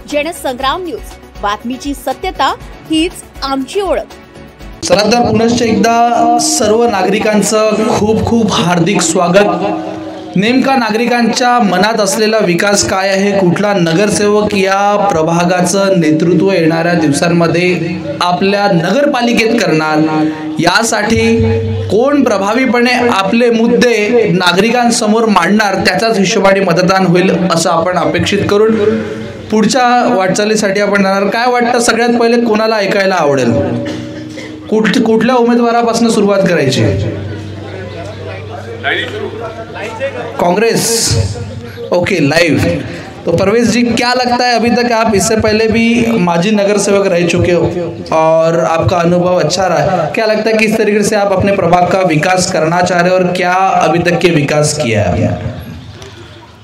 Jansangram news, बातमीची सत्यता हीच आमची ओळख। चला तर पुनश्च एकदा सर्व नागरिकांचं खूप खूप हार्दिक स्वागत। नेमका नागरिकांच्या मनात असलेला विकास काय आहे, कुठला नगरसेवक या प्रभागाचं नेतृत्व येणाऱ्या दिवसांमध्ये आपल्या नगरपालिकेत करणार, यासाठी कोण प्रभावीपणे आपले मुद्दे नागरिकांसमोर मांडणार, त्याचाच हिशोबाने मतदान होईल असं आपण अपेक्षित करून पुढच्या वाटचालीसाठी आपण जाणार। काय वाटतं, सगळ्यात पहिले कोणाला ऐकायला आवडेल? कुठल्या उमेदवारापासून सुरुवात करायची? Congress, okay, live. तो परवेज जी, क्या लगता है, अभी तक आप इससे पहले भी माजी नगर सेवक रह चुके हो और आपका अनुभव अच्छा रहा है, क्या लगता है किस तरीके से आप अपने प्रभाग का विकास करना चाह रहे हो और क्या अभी तक के विकास किया है?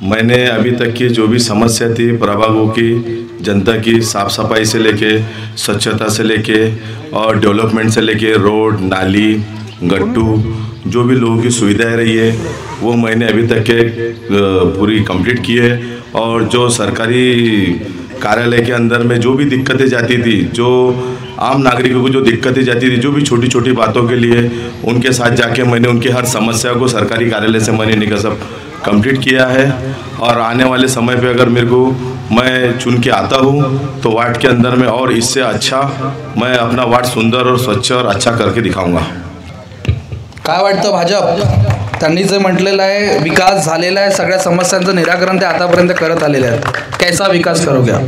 मैंने अभी तक की जो भी समस्या थी प्रभागों की, जनता की, साफ़ सफाई से लेके स्वच्छता से लेके और डेवलपमेंट से लेके रोड, नाली, गट्टू, जो भी लोगों की सुविधाएं रही है वो मैंने अभी तक के पूरी कंप्लीट की है। और जो सरकारी कार्यालय के अंदर में जो भी दिक्कतें जाती थी, जो आम नागरिकों को जो दिक्कतें जाती थी, जो भी छोटी छोटी बातों के लिए उनके साथ जाके मैंने उनकी हर समस्या को सरकारी कार्यालय से मैंने निकल सब कंप्लीट किया है। और आने वाले समय पे अगर मेरे को मैं चुन के आता हूँ तो वार्ड के अंदर में और इससे अच्छा मैं अपना वार्ड सुंदर और स्वच्छ और अच्छा करके दिखाऊंगा। काय वाटतं भाजप? त्यांनी जे म्हटलेलं आहे विकास झालेला आहे, सगळ्या समस्यांचं निराकरण ते आतापर्यंत करत आलेले आहेत, कैसा विकास करोगे आप?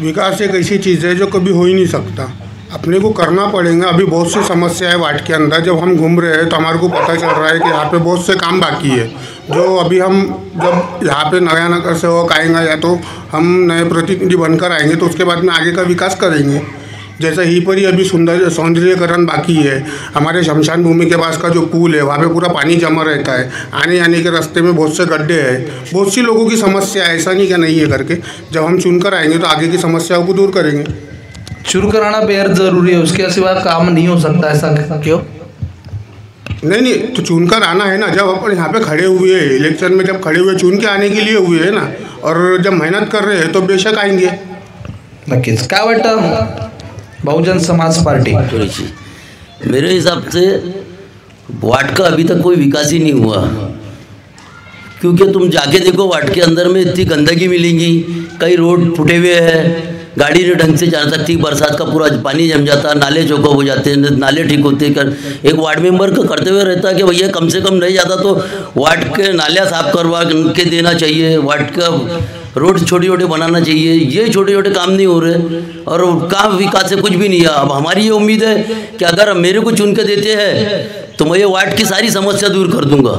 विकास एक ऐसी चीज़ है जो कभी हो ही नहीं सकता, अपने को करना पड़ेगा। अभी बहुत सी समस्या है वार्ड के अंदर, जब हम घूम रहे हैं तो हमारे को पता चल रहा है कि यहाँ पे बहुत से काम बाकी है, जो अभी हम जब यहाँ पे नया नगर सेवक आएंगे या तो हम नए प्रतिनिधि बनकर आएंगे तो उसके बाद में आगे का विकास करेंगे। जैसे ही पर ही अभी सौंदर्यीकरण बाकी है, हमारे शमशान भूमि के पास का जो पुल है वहाँ पे पूरा पानी जमा रहता है, आने जाने के रास्ते में बहुत से गड्ढे हैं, बहुत सी लोगों की समस्या है, ऐसा नहीं क्या नहीं है करके। जब हम चुनकर आएंगे तो आगे की समस्याओं को दूर करेंगे। शुरू कराना बेहद ज़रूरी है, उसके सिवा काम नहीं हो सकता, ऐसा क्यों? नहीं, तो चुनकर आना है ना। जब अपन यहाँ पे खड़े हुए हैं इलेक्शन में, जब खड़े हुए चुन के आने के लिए हुए हैं ना, और जब मेहनत कर रहे हैं तो बेशक आएंगे। नक्कीच। काय वाटतं बहुजन समाज पार्टी? मेरे हिसाब से वार्ड का अभी तक कोई विकास ही नहीं हुआ, क्योंकि तुम जाके देखो वार्ड के अंदर में इतनी गंदगी मिलेंगी, कई रोड फूटे हुए हैं, गाड़ी नहीं ढंग से जा सकती, बरसात का पूरा पानी जम जाता, नाले चौकअप हो जाते हैं, नाले ठीक होते कर। एक वार्ड मेंबर का कर्तव्य रहता है कि भैया कम से कम नहीं जाता तो वार्ड के नालियाँ साफ करवा के देना चाहिए, वार्ड का रोड छोटे छोटे बनाना चाहिए। ये छोटे छोटे काम नहीं हो रहे और कहाँ विकास से कुछ भी नहीं है। अब हमारी ये उम्मीद है कि अगर मेरे को चुन के देते हैं तो मैं ये वार्ड की सारी समस्या दूर कर दूंगा।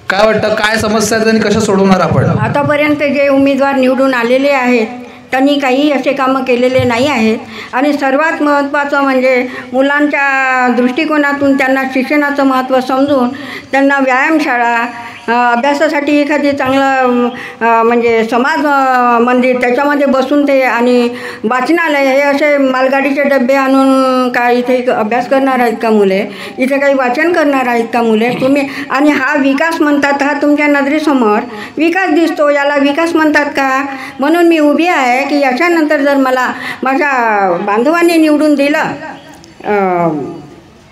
काय वाटतं, काय समस्या त्यांनी कशा सोडवणार आपण? आतापर्यंत जे उमेदवार निवडून आलेले आहेत त्यांनी काही असे कामं केलेले नाही आहेत आणि सर्वात महत्त्वाचं म्हणजे मुलांच्या दृष्टिकोनातून त्यांना शिक्षणाचं महत्त्व समजून त्यांना व्यायामशाळा, अभ्यासासाठी एखादी चांगलं म्हणजे समाज मंदिर त्याच्यामध्ये बसून ते आणि वाचनालय हे असे मालगाडीचे डबे आणून का इथे अभ्यास करणार आहेत का मुले, इथे काही वाचन करणार आहेत का मुले तुम्ही? आणि हा विकास म्हणतात, हा तुमच्या नजरेसमोर विकास दिसतो, याला विकास म्हणतात का? म्हणून मी उभी आहे की याच्यानंतर जर मला माझ्या बांधवांनी निवडून दिलं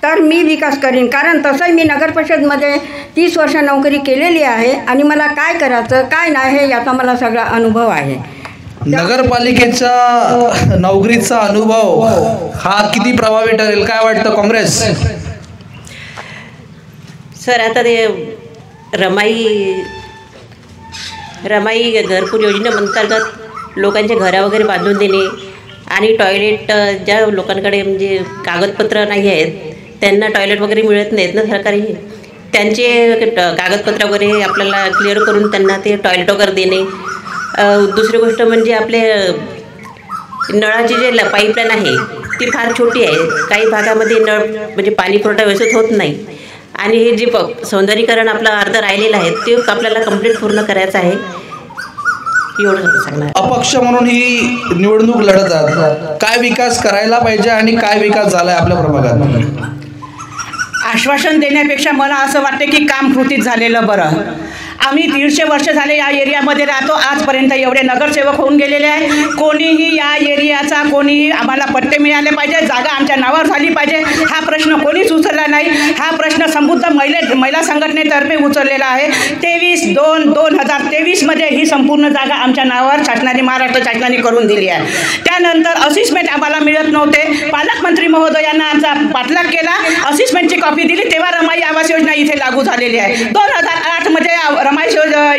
तर मी विकास करीन, कारण तसंही मी नगर परिषदमध्ये 30 वर्ष नोकरी केलेली आहे आणि मला काय करायचं काय नाही हे याचा मला सगळा अनुभव आहे। नगरपालिकेचा नोकरीचा अनुभव हा किती प्रभावी ठरेल, काय वाटतं काँग्रेस? सर, आता ते रमाई घरकुल योजनेअंतर्गत लोकांचे घरा वगैरे बांधून देणे आणि टॉयलेट, ज्या लोकांकडे म्हणजे कागदपत्र नाही आहेत त्यांना टॉयलेट वगैरे मिळत नाहीत ना सरकारी, त्यांचे कागदपत्र वगैरे आपल्याला क्लिअर करून त्यांना ते टॉयलेट वगैरे देणे। दुसरी गोष्ट म्हणजे आपले नळाची जे पाईपलाईन आहे ती फार छोटी आहे, काही भागामध्ये नळ म्हणजे पाणी पुरवठा व्यवस्थित होत नाही आणि हे जे सौंदर्यीकरण आपलं अर्ध राहिलेलं आहे ते आपल्याला कंप्लीट पूर्ण करायचं आहे, एवढं सांगणार। अपक्ष म्हणून ही निवडणूक लढत आहात, काय विकास करायला पाहिजे आणि काय विकास झालाय आपल्या प्रभागात? आश्वासन देण्यापेक्षा मला असं वाटतं की काम कृतीत झालेलं बरं। आम्ही 150 वर्ष झाले या एरियामध्ये राहतो. आजपर्यंत एवढे नगरसेवक होऊन गेलेले आहे. कोणीही या एरियाचा कोणीही आम्हाला पट्टे मिळाले पाहिजे, जागा आमच्या नावावर झाली पाहिजे, हा प्रश्न कोणीच उचलला नाही. हा प्रश्न समृद्ध महिला संघटनेतर्फे उचललेला आहे. 23/2/2023 मध्ये ही संपूर्ण जागा आमच्या नावावर शासनाने, महाराष्ट्र शासनाने करून दिली आहे. त्यानंतर असिस्मेंट आम्हाला मिळत नव्हते. पालकमंत्री महोदयांना आमचा पाठलाग केला, असिस्मेंटची कॉपी दिली, तेव्हा रमाई आवास योजना इथे लागू झालेली आहे. 2008 मध्ये रमाई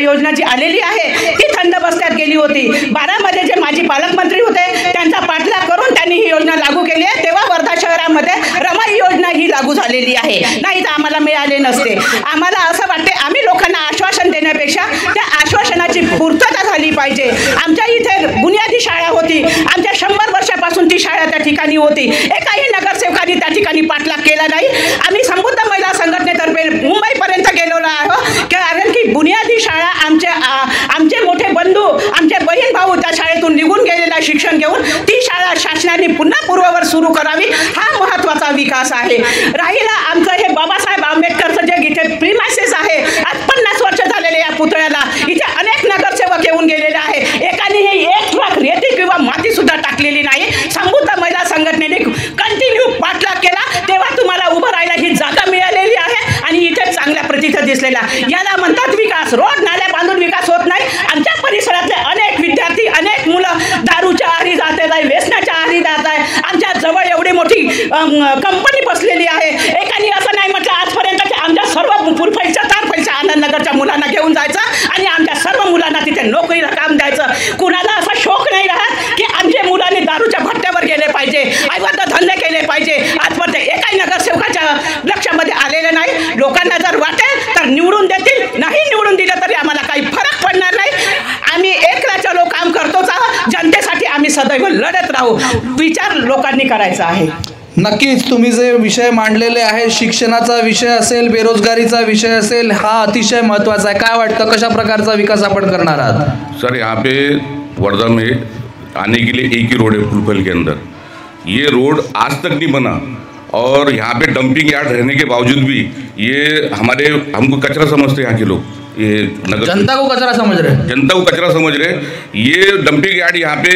योजना जी आलेली आहे ती थंड बस्त्यात गेली होती. 12 मध्ये जे माजी पालकमंत्री होते त्यांचा पाठलाग करून त्यांनी ही योजना लागू केली आहे. तेव्हा वर्धा शहरामध्ये रमाई योजना ही लागू झालेली आहे, नाही तर आम्हाला मिळाले नसते. आम्हाला असं वाटते, आम्ही लोकांना आश्वासन देण्यापेक्षा त्या आश्वासनाची पूर्तता झाली पाहिजे. आमच्या इथे बुनियादी शाळा होती, आमच्या 100 वर्षापासून ती शाळा त्या ठिकाणी होती. एकाही नगरसेवकांनी त्या ठिकाणी पाठलाग केला नाही. आम्ही समृद्ध महिला संघटनेतर्फे मुंबईपर्यंत गेलेलो आहोत, कारण की बुनियादी शाळा आमचे मोठे बंधू, आमचे बहीण भाऊ त्या शाळेतून निघून गेलेला शिक्षण घेऊन ती शाळा शासनाने पुन्हा पूर्ववत सुरू करावी, हा महत्त्वाचा विकास आहे. राहिला आमचं हे बाबासाहेब आंबेडकरचं जे इथे प्रिमायसेस आहे, आज 50 वर्ष झालेले या पुतळ्याला इथे अनेक नगरसेवक येऊन गेलेले आहे. एकानेही 1 ट्रक रेती किंवा माती सुद्धा टाकलेली नाही. समृद्ध महिला संघटनेने कंटिन्यू पाठलाग केला, तेव्हा तुम्हाला उभं राहायला ही जागा मिळालेली आहे आणि इथे चांगल्या प्रतीचं दिसलेला. याला म्हणतात विकास. रोड नाल्या बांधून विकास होत नाही. आमच्या परिसरातले अनेक विद्यार्थी, अनेक मुलं दारूच्या आहारी जात आहेत, व्यसनाच्या आहारी जात आहे. आमच्या जवळ एवढी मोठी कंपनी बसलेली आहे. एकाने असं नाही म्हटलं आजपर्यंत की आमच्या सर्व पुरफैलच्या तारफैलच्या आनंदनगरच्या मुलांना घेऊन जायचं आणि आमच्या सर्व मुलांना तिथे नोकरीला काम द्यायचं. कुणाला असा शौक नाही राहत की आमच्या मुलांनी दारूच्या भट्ट्यावर गेले पाहिजे, अवैध धंदे केले पाहिजे. आजपर्यंत एकाही नगरसेवकाच्या लक्षामध्ये आलेलं नाही. लोकांना जर वाटेल तर निवडून देतील, नाही निवडून दिलं तरी आम्हाला काही फरक पडणार नाही. आम्ही एकला चलो काम करतोच आहोत. जनतेसाठी आम्ही सदैव लढत राहू. विचार लोकांनी करायचा आहे. नक्कीच तुम्ही जे विषय मांडलेले आहे, शिक्षणाचा विषय असेल, बेरोजगारीचा विषय असेल, हा अतिशय महत्त्वाचा आहे. काय वाटतं, कशा प्रकारचा विकास आपण करणार आहात? सर, यहाँ पे वर्धा में आने के लिए एक ही रोड है फुलफल के अंदर. ये रोड आज तक नहीं बना और यहाँ पे डंपिंग यार्ड रहने के बावजूद भी ये हमको कचरा समझते हैं यहाँ के लोग. ये नगर जनता को कचरा समझ रहे हैं, जनता को कचरा समझ रहे हैं. ये डंपिंग यार्ड यहाँ पे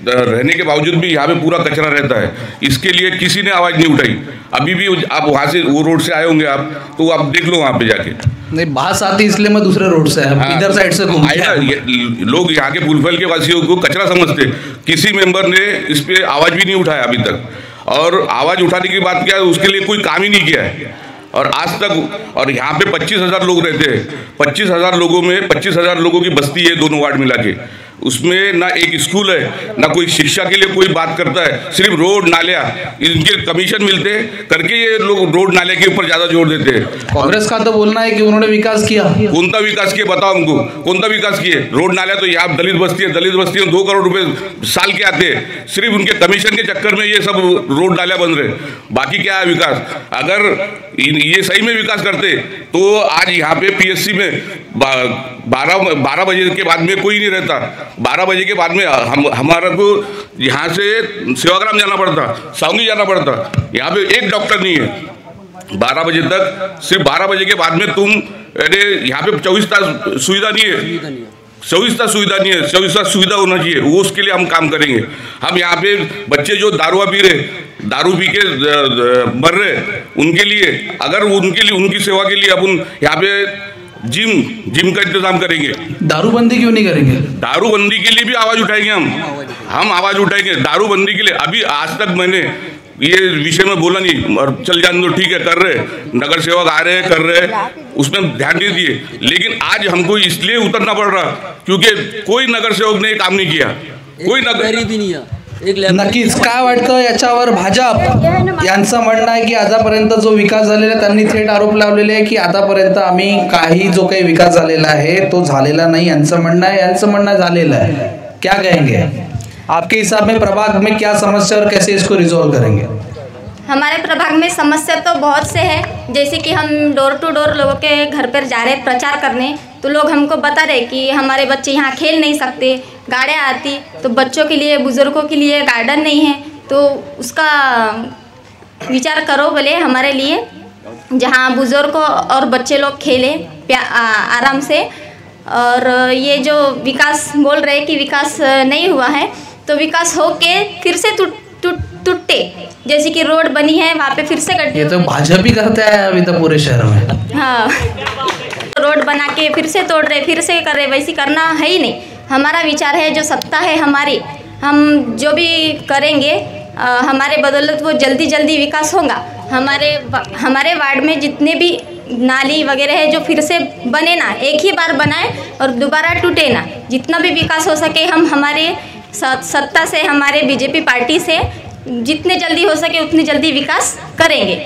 रहने के बावजूद भी यहाँ पे पूरा कचरा रहता है. इसके लिए किसी ने आवाज़ नहीं उठाई. अभी भी आप वहाँ से वो रोड से आए होंगे आप, तो आप देख लो वहाँ पे जाके. नहीं, बात आती इसलिए मैं दूसरे रोड से है, इधर साइड से लोग यहाँ के फुलफल के वासियों को कचरा समझते. किसी मेंबर ने इस पे आवाज़ भी नहीं उठाया अभी तक, और आवाज़ उठाने की बात क्या है, उसके लिए कोई काम ही नहीं किया है और आज तक. और यहाँ पे 25,000 लोग रहते हैं. 25,000 लोगों में 25,000 लोगों की बस्ती है दोनों वार्ड मिला के. उसमें ना एक स्कूल है, ना कोई शिक्षा के लिए कोई बात करता है. सिर्फ रोड नालियाँ, इनके कमीशन मिलते करके ये लोग रोड नाले के ऊपर ज़्यादा जोर देते हैं. कांग्रेस का तो बोलना है कि उन्होंने विकास किया. कौन सा विकास किया बताओ हमको, कौन सा विकास किए? रोड नालियाँ तो यहाँ दलित बस्ती में 2 करोड़ रुपए साल के आते हैं. सिर्फ उनके कमीशन के चक्कर में ये सब रोड नालियाँ बन रहे. बाकी क्या है विकास? अगर ये सही में विकास करते तो आज यहाँ पे PSC में 12 बजे के बाद में कोई नहीं रहता. 12 बजे के बाद में हमारा को यहाँ से सेवाग्राम जाना पड़ता, सावंगी जाना पड़ता. यहाँ पे एक डॉक्टर नहीं है 12 बजे तक. सिर्फ 12 बजे के बाद में तुम, अरे यहाँ पे 24 तास सुविधा नहीं है. 24 तास सुविधा नहीं है. 24 तास सुविधा होना चाहिए. वो उसके लिए हम काम करेंगे. हम यहाँ पे बच्चे जो दारू पी रहे, दारू पी के मर रहे, उनके लिए, अगर उनकी सेवा के लिए अपन यहाँ पे जिम का इंतजाम करेंगे. दारूबंदी क्यों नहीं करेंगे? दारूबंदी के लिए भी आवाज़ उठाएंगे हम आवाज़ उठाएंगे. दारूबंदी के लिए अभी आज तक मैंने ये विषय में बोला नहीं, और चल जाने दो, ठीक है, कर रहे नगर सेवक आ रहे हैं, कर रहे, उसमें ध्यान दे दिए. लेकिन आज हमको इसलिए उतरना पड़ रहा क्योंकि कोई नगर सेवक ने काम नहीं किया. कोई नगर भी नहीं है. नक्कीच. काय वाटतं याच्यावर? भाजप यांचं म्हणणं आहे की आतापर्यंत जो विकास झालेला आहे, त्यांनी थेट आरोप लावलेले आहे की आतापर्यंत आम्ही जो काही विकास झालेला आहे तो झालेला नाही. यांचं म्हणणं झालेलं आहे. क्या कहेंगे आपके हिसाब में प्रभाग में क्या समस्या और कैसे इसको रिजॉल्व करेंगे? हमारे प्रभाग में समस्या तो बहुत से है. जैसे कि हम डोर टू डोर लोगों के घर पर जा रहे प्रचार करने, तो लोग हमको बता रहे कि हमारे बच्चे यहाँ खेल नहीं सकते, गाड़ियाँ आती तो बच्चों के लिए, बुज़ुर्गों के लिए गार्डन नहीं है, तो उसका विचार करो बोले हमारे लिए, जहाँ बुज़ुर्ग और बच्चे लोग खेलें आराम से. और ये जो विकास बोल रहे हैं कि विकास नहीं हुआ है, तो विकास हो के फिर से टूटे, जैसे कि रोड बनी है वहाँ पे फिर से गड्ढे। ये तो भाजपा ही करता है अभी तो पूरे शहर में। हाँ, रोड बना के फिर से तोड़ रहे, फिर से कर रहे, वैसे करना है ही नहीं। हमारा विचार है, जो सत्ता है हमारी, हम जो भी करेंगे हमारे बदौलत वो जल्दी जल्दी विकास होगा। हमारे वार्ड में जितने भी नाली वगैरह है जो फिर से बने ना, एक ही बार बनाए और दोबारा टूटे ना, जितना भी विकास हो सके हम हमारे सत्ता से, हमारे बीजेपी पार्टी से जितने जल्दी हो सके उतनी जल्दी विकास करेंगे,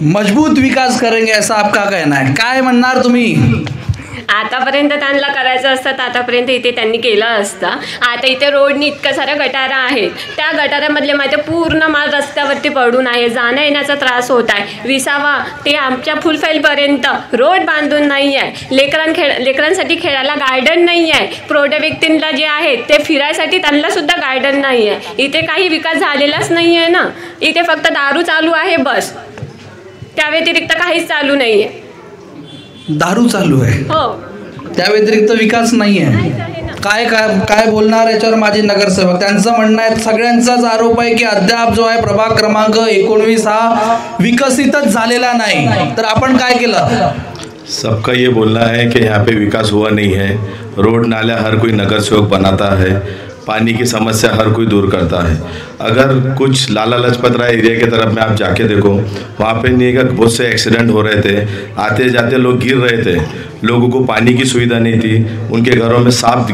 मजबूत विकास करेंगे, ऐसा आपका कहना है। काय म्हणणार तुम्ही? आतापर्यंत त्यांना करायचं असतं तर आतापर्यंत इथे त्यांनी केलं असतं। आता इथे रोडनी इतकं सारं गटारा आहेत, त्या गटारामधले माहिती पूर्ण माल रस्त्यावरती पडून आहे, जाण्या येण्याचा त्रास होत आहे। विसावा ते आमच्या फुलफेलपर्यंत रोड बांधून नाही आहे, लेकरांसाठी खेळायला गार्डन नाही आहे, प्रौढ व्यक्तींना जे आहेत ते फिरायसाठी त्यांना सुद्धा गार्डन नाही आहे। इथे काही विकास झालेलाच नाही आहे ना, इथे फक्त दारू चालू आहे बस, त्या व्यतिरिक्त काहीच चालू नाही आहे। दारू चालू आहे, हो, त्या व्यतिरिक्त विकास नाही आहे। काय बोलणार याच्यावर माझे नगरसेवक? त्यांचं म्हणणं आहे, सगळ्यांचाच आरोप आहे की अद्याप जो आहे प्रभाग क्रमांक 19 हा विकसितच झालेला नाही, तर आपण काय केलं? सबका ये बोलना है कि यहाँ पे विकास हुआ नहीं है। रोड नाला हर कोई नगर सेवक बनाता है, पानी की समस्या हर कोई दूर करता है। अगर कुछ लाला लाजपत राय एरिया की तरफ में आप जाके देखो, वहाँ पे नहीं का बहुत से एक्सीडेंट हो रहे थे, आते जाते लोग गिर रहे थे, लोगों को पानी की सुविधा नहीं थी, उनके घरों में सांप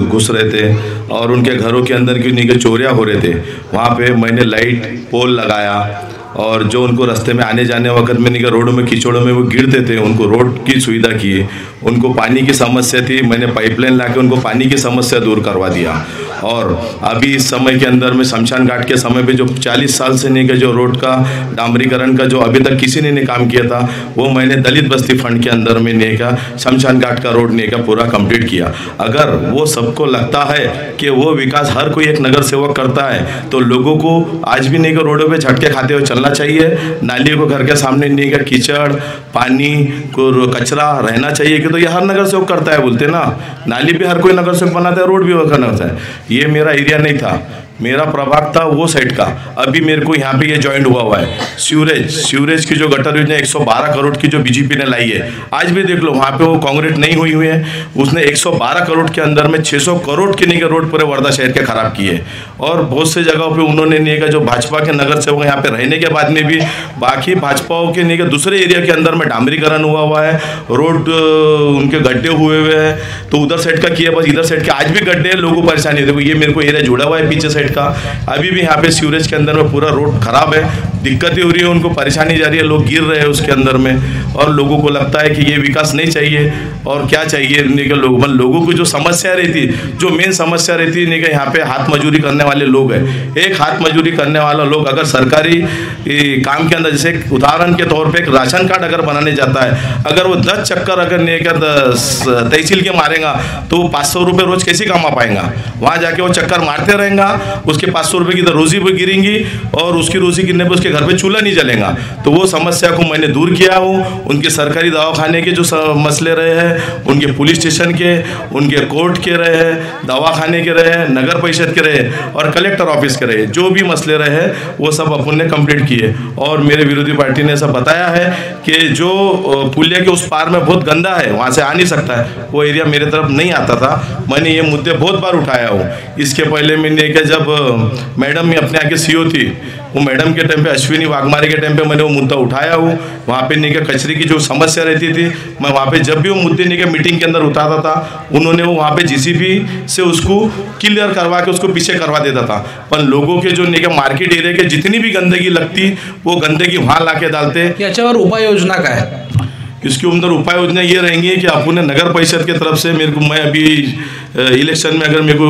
घुस रहे थे और उनके घरों के अंदर की नहीं के चोरियाँ हो रहे थे। वहाँ पे मैंने लाइट पोल लगाया और जो उनको रास्ते में आने जाने वक्त में नहीं रोडों में कीचड़ों में वो गिरते थे, उनको रोड की सुविधा की। उनको पानी की समस्या थी, मैंने पाइपलाइन लाके उनको पानी की समस्या दूर करवा दिया। और अभी इस समय के अंदर में शमशान घाट के समय पे जो 40 साल से नहीं का जो रोड का डामरीकरण का जो अभी तक किसी ने नहीं काम किया था, वो मैंने दलित बस्ती फंड के अंदर में नहीं का शमशान घाट का रोड नहीं का पूरा कंप्लीट किया। अगर वो सबको लगता है कि वो विकास हर कोई एक नगर सेवक करता है, तो लोगों को आज भी नहीं का रोडों पे झटके खाते हुए चलना चाहिए। नालियों को घर के सामने नहीं का कीचड़, पानी को कचरा रहना चाहिए, कि तो ये हर नगर सेवक करता है बोलते ना। नाली भी हर कोई नगर सेवक बनाता है, रोड भी वो करना होता है। ये मेरा एरिया नहीं था, मेरा प्रभाग था वो साइड का। अभी मेरे को यहाँ पे ये जॉइंट हुआ है। सीवरेज की जो गटर योजना 112 करोड़ की जो बीजेपी ने लाई है, आज भी देख लो वहाँ पे वो कांग्रेस नहीं हुई हुई है, उसने 112 करोड़ के अंदर में 600 करोड़ के नहीं के रोड पूरे वर्धा शहर के खराब किए। और बहुत से जगहों पे उन्होंने नहीं का जो भाजपा के नगर सेवक यहाँ पे रहने के बाद में भी बाकी भाजपाओं के नहीं के दूसरे एरिया के अंदर में डामरीकरण हुआ है, रोड उनके गड्ढे हुए हैं, तो उधर साइड का किया, बस इधर साइड के आज भी गड्ढे, लोगों को परेशानी है। देखो ये मेरे को एरिया जुड़ा हुआ है पीछे साइड का, अभी भी यहाँ पे सीवरेज के अंदर में पूरा रोड खराब है, दिक्कतें हो रही है, उनको परेशानी जा रही है, लोग गिर रहे हैं उसके अंदर में। और लोगों को लगता है कि ये विकास नहीं चाहिए और क्या चाहिए नहीं का लोगों को जो समस्या रहती, जो मेन समस्या रहती है नहीं का यहाँ पे हाथ मजदूरी करने वाले लोग हैं। एक हाथ मजदूरी करने वाला लोग अगर सरकारी काम के अंदर, जैसे उदाहरण के तौर पे एक राशन कार्ड अगर बनाने जाता है, अगर वो 10 चक्कर अगर नहीं का तहसील के मारेगा तो वो 500 रुपये रोज कैसे कमा पाएगा? वहाँ जाके वो चक्कर मारते रहेगा, उसके 500 रुपये की तो रोजी भी गिरेंगी और उसकी रोजी गिरने पर उसके घर पे चूल्हा नहीं जलेगा। तो वो समस्या को मैंने दूर किया हूँ। उनके सरकारी दवाखाने के जो मसले रहे हैं, उनके पुलिस स्टेशन के, उनके कोर्ट के रहे, दवाखाने के रहे, नगर परिषद के रहे और कलेक्टर ऑफिस के रहे, जो भी मसले रहे वो सब अपन ने कंप्लीट किए। और मेरे विरोधी पार्टी ने ऐसा बताया है कि जो पुलिया के उस पार में बहुत गंदा है, वहाँ से आ नहीं सकता है, वो एरिया मेरे तरफ नहीं आता था। मैंने ये मुद्दे बहुत बार उठाया हूँ। इसके पहले मैंने क्या, जब मैडम में अपने आगे सीओ थी, वो मैडम के टाइम पे, अश्विनी वाघमारे के टाइम पे मैंने वो मुद्दा उठाया हूँ। वहाँ पे नहीं क्या कचरे की जो समस्या रहती थी, मैं वहाँ पे जब भी वो मुद्दे नहीं क्या मीटिंग के अंदर उठाता था, उन्होंने वो वहाँ पे जीसीबी से उसको क्लियर करवा के उसको पीछे करवा देता था। पर लोगों के जो नहीं क्या मार्केट एरिया के जितनी भी गंदगी लगती, वो गंदगी वहाँ ला के डालते। याच्यावर उपाय योजना काय है? इसके अंदर उपाय योजना ये रहेंगी कि अपने नगर परिषद की तरफ से मेरे को, मैं अभी इलेक्शन में अगर मेरे को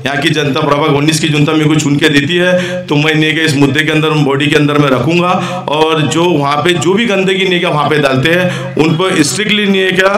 यहाँ की जनता प्रभाग 19 की जनता मेरे को चुन के देती है, तो मैं नहीं इस मुद्दे के अंदर बॉडी के अंदर में रखूँगा और जो वहाँ पे जो भी गंदगी नहीं क्या वहाँ पे डालते हैं, उन पर स्ट्रिक्टली नहीं क्या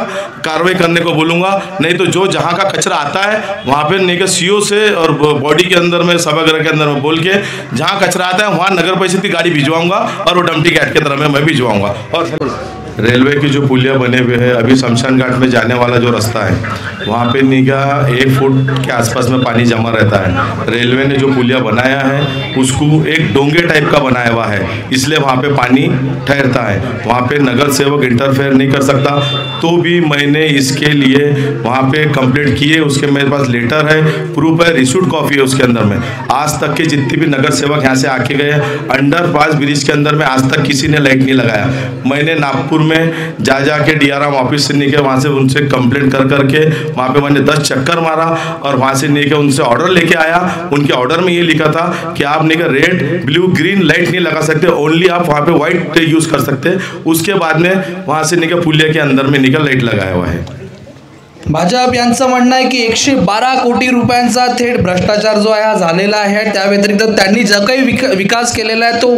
कार्रवाई करने को बोलूँगा। नहीं तो जो जहाँ का कचरा आता है वहाँ पे नहीं क्या सीओ से और बॉडी के अंदर में, सभागृह के अंदर में बोल के जहाँ कचरा आता है वहाँ नगर परिषद की गाड़ी भिजवाऊँगा और वो डम्पटी कैट की तरफ में मैं भिजवाऊँगा। और रेलवे की जो पुलिया बने हुए हैं, अभी शमशान घाट में जाने वाला जो रास्ता है वहाँ पे निगा 1 फुट के आसपास में पानी जमा रहता है। रेलवे ने जो पुलिया बनाया है उसको एक डोंगे टाइप का बनाया हुआ है, इसलिए वहाँ पे पानी ठहरता है। वहाँ पे नगर सेवक इंटरफेयर नहीं कर सकता। तो भी मैंने इसके लिए वहाँ पे कंप्लेंट की है, उसके मेरे पास लेटर है, प्रूफ है, रिसीव्ड कॉपी है उसके अंदर में। आज तक के जितने भी नगर सेवक यहाँ से आके गए, अंडरपास ब्रिज के अंदर में आज तक किसी ने लाइट नहीं लगाया। मैंने नागपुर में जा के DRM ऑफिस से निकले, वहाँ से उनसे कंप्लेंट कर करके वहाँ पे मैंने 10 चक्कर मारा और वहाँ से निकले उनसे ऑर्डर लेके आया। उनके ऑर्डर में ये लिखा था कि आप निकल रेड ब्लू ग्रीन लाइट नहीं लगा सकते, ओनली आप वहाँ पे व्हाइट यूज कर सकते हैं। उसके बाद में वहाँ से निकल पुलिया के अंदर में निकल लाइट लगाया हुआ है। भाजप यांचं म्हणणं आहे की 112 कोटी रुपयांचा थेट भ्रष्टाचार जो आहे हा झालेला आहे। त्या व्यतिरिक्त त्यांनी जो काही विकास केलेला आहे तो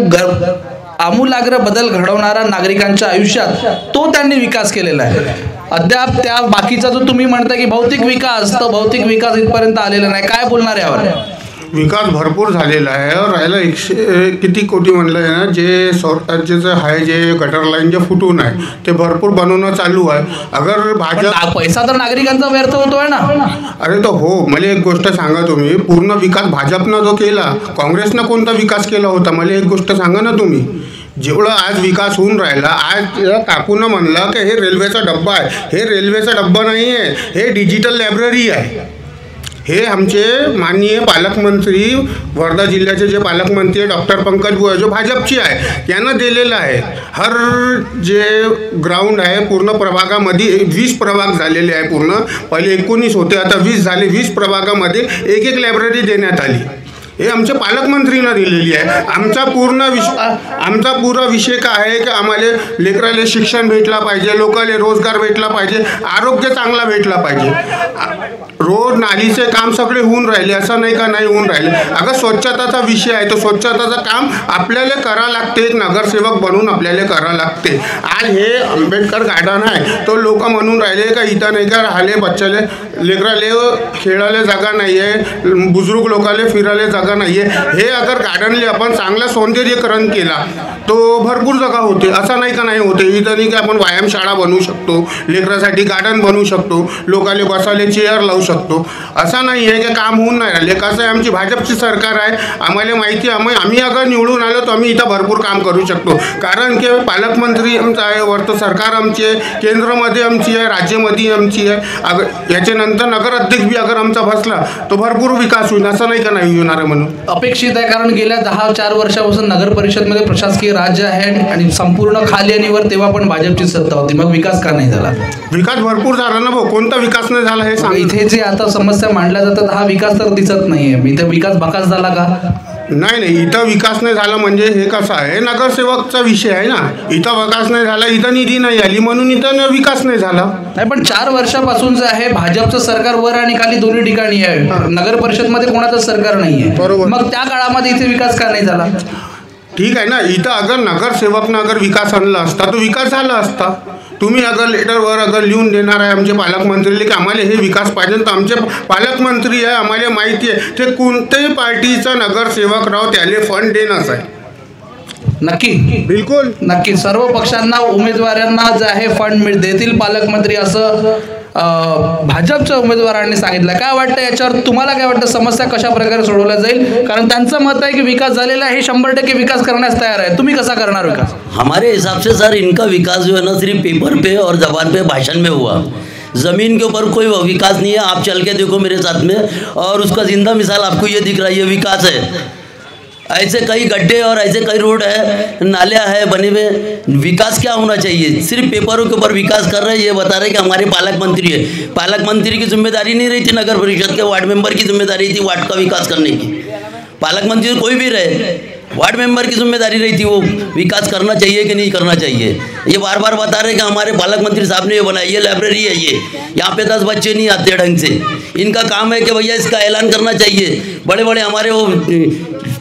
आमूलाग्र बदल घडवणारा नागरिकांच्या आयुष्यात तो त्यांनी विकास केलेला आहे। अद्याप त्या बाकीचा जो तुम्ही म्हणता की भौतिक विकास, तो भौतिक विकास इथपर्यंत आलेला नाही, काय बोलणार यावर? विकास भरपूर झालेला आहे और राहिला 100 किती कोटी म्हणलं आहे ना, जे स्वराज्याचं आहे, जे गटर लाईन जे फुटून आहे ते भरपूर बनवणं चालू आहे। अगर भाजप पैसा तर नागरिकांचा व्यर्थ होतोय ना। अरे तो हो, मला एक गोष्ट सांगा, तुम्ही पूर्ण विकास भाजपनं जो केला, काँग्रेसनं कोणता विकास केला होता? मला एक गोष्ट सांगा ना तुम्ही। जेवढं आज विकास होऊन राहिला, आज काकून म्हणलं की हे रेल्वेचा डब्बा आहे, हे रेल्वेचा डब्बा नाही आहे, हे डिजिटल लायब्ररी आहे। हे आमचे माननीय पालकमंत्री, वर्धा जिल्ह्याचे जे पालकमंत्री डॉक्टर पंकज बुआ जो भाजपची आहे यांना दिलेलं आहे। हर जे ग्राउंड आहे पूर्ण प्रभागामध्ये 20 प्रभाग झालेले आहे। पूर्ण पहिले 19 होते, आता 20 झाले। 20 प्रभागामध्ये एक लायब्ररी देण्यात आली। हे आमच्या पालकमंत्रींना दिलेली आहे। आमचा पूर्ण विषय काय आहे की आम्हाला लेकराला शिक्षण भेटला पाहिजे, लोकांना रोजगार भेटला पाहिजे, आरोग्य चांगला भेटला पाहिजे। रोड नालीचे काम सगळे होऊन राहिले, असं नाही का नाही होऊन राहिले। अगर स्वच्छताचा विषय आहे तो स्वच्छताचं काम आपल्याला करा लागते, एक नगरसेवक बनून आपल्याला करा लागते। आज हे आंबेडकर गार्डन आहे, तो लोक म्हणून राहिले का इथं नाही का राहिले, बच्चाले लेकराले खेळायला जागा नाही आहे, बुजुर्ग लोकांना फिरायला जागा नाही आहे। हे अगर गार्डनले आपण चांगलं सौंदर्यीकरण केला तो भरपूर जागा होते, असं नाही का नाही होते। इथं नाही की आपण व्यायामशाळा बनवू शकतो, लेकरासाठी गार्डन बनवू शकतो, लोकांना बसायला चेअर लावू शकतो। असं नाही आहे की काम होऊन नाही राहिले। कसं आहे, आमची भाजपची सरकार आहे, आम्हाला माहिती आहे, आम्ही अगर निवडून आलो तर आम्ही इथं भरपूर काम करू शकतो। कारण की पालकमंत्री आमचं आहे, वरतं सरकार आमची आहे, केंद्रामध्ये आमची आहे, राज्यामध्ये आमची आहे। अगर याच्यानंतर नगराध्यक्ष बी अगर आमचा बसला तो भरपूर विकास होईल, असं नाही का नाही होणार आहे म्हणून अपेक्षित आहे। कारण गेल्या 10-4 वर्षापासून नगर परिषदमध्ये प्रशासकीय राज्य आहे आणि संपूर्ण खाली आणि वर, तेव्हा पण भाजपची सत्ता होती, मग विकास का नाही झाला? विकास भरपूर झाला ना भाऊ, कोणता विकास नाही झाला हे सांग। इथे जे आता समस्या मांडल्या जातात हा विकास तर दिसत नाहीये, इथे विकास बकास झाला का? नाही, इथं विकास नाही झाला म्हणजे हे कसं आहे, नगरसेवकचा विषय आहे ना। इथं विकास नाही झाला, इथं निधी नाही आली म्हणून इथं विकास नाही झाला। नाही, पण 4 वर्षापासून जे आहे भाजपचं सरकार वर आणि खाली दोन्ही ठिकाणी आहे, नगर परिषदमध्ये कोणाचं सरकार नाहीये, बरोबर। मग त्या काळामध्ये इथे विकास का नाही झाला? ठीक आहे ना, इथं अगर नगरसेवकनं अगर विकास आणला असता तो विकास झाला असता। तुम्ही अगर लेटरवर अगर लिहून देणार आहे आमचे पालकमंत्रीला की आम्हाला हे विकास पाहिजे, तर आमचे पालकमंत्री आहे, आम्हाला माहिती आहे ते कोणत्याही पार्टीचा नगरसेवक राव त्याला फंड देणंच आहे। नक्की, बिलकुल नक्की सर्व पक्षांना उमेदवारांना जे आहे फंड देतील पालकमंत्री, असं भाजपच्या उमेदवारांनी सांगितलं। काय वाटतं याच्यावर, तुम्हाला काय वाटतं, समस्या कशा प्रकारे सोडवल्या जाईल? कारण त्यांचं मत आहे की विकास झालेला आहे, 100% विकास करण्यास तयार आहे। तुम्ही कसा करणार विकास? हमारे हिसाब से सर इनका विकास जो है ना सिर्फ पेपर पे और जबान पे भाषण में हुआ, ज़मीन के ऊपर कोई विकास नहीं है। आप चल के देखो मेरे साथ में, और उसका जिंदा मिसाल आपको ये दिख रहा है, ये विकास है। ऐसे कई गड्ढे और ऐसे कई रोड है, नालियाँ है बने हुए, विकास क्या होना चाहिए? सिर्फ पेपरों के ऊपर विकास कर रहे हैं, ये बता रहे कि हमारे पालक मंत्री है। पालक मंत्री की जिम्मेदारी नहीं रही थी, नगर परिषद के वार्ड मेंबर की जिम्मेदारी थी वार्ड का विकास करने की। पालक मंत्री कोई भी रहे, वार्ड मेंबर की जिम्मेदारी रही थी वो विकास करना चाहिए कि नहीं करना चाहिए। ये बार बार बता रहे कि हमारे पालक मंत्री साहब ने ये बनाया, ये लाइब्रेरी है, ये यहाँ पे 10 बच्चे नहीं आते ढंग से। इनका काम है कि भैया इसका ऐलान करना चाहिए। बड़े बड़े हमारे वो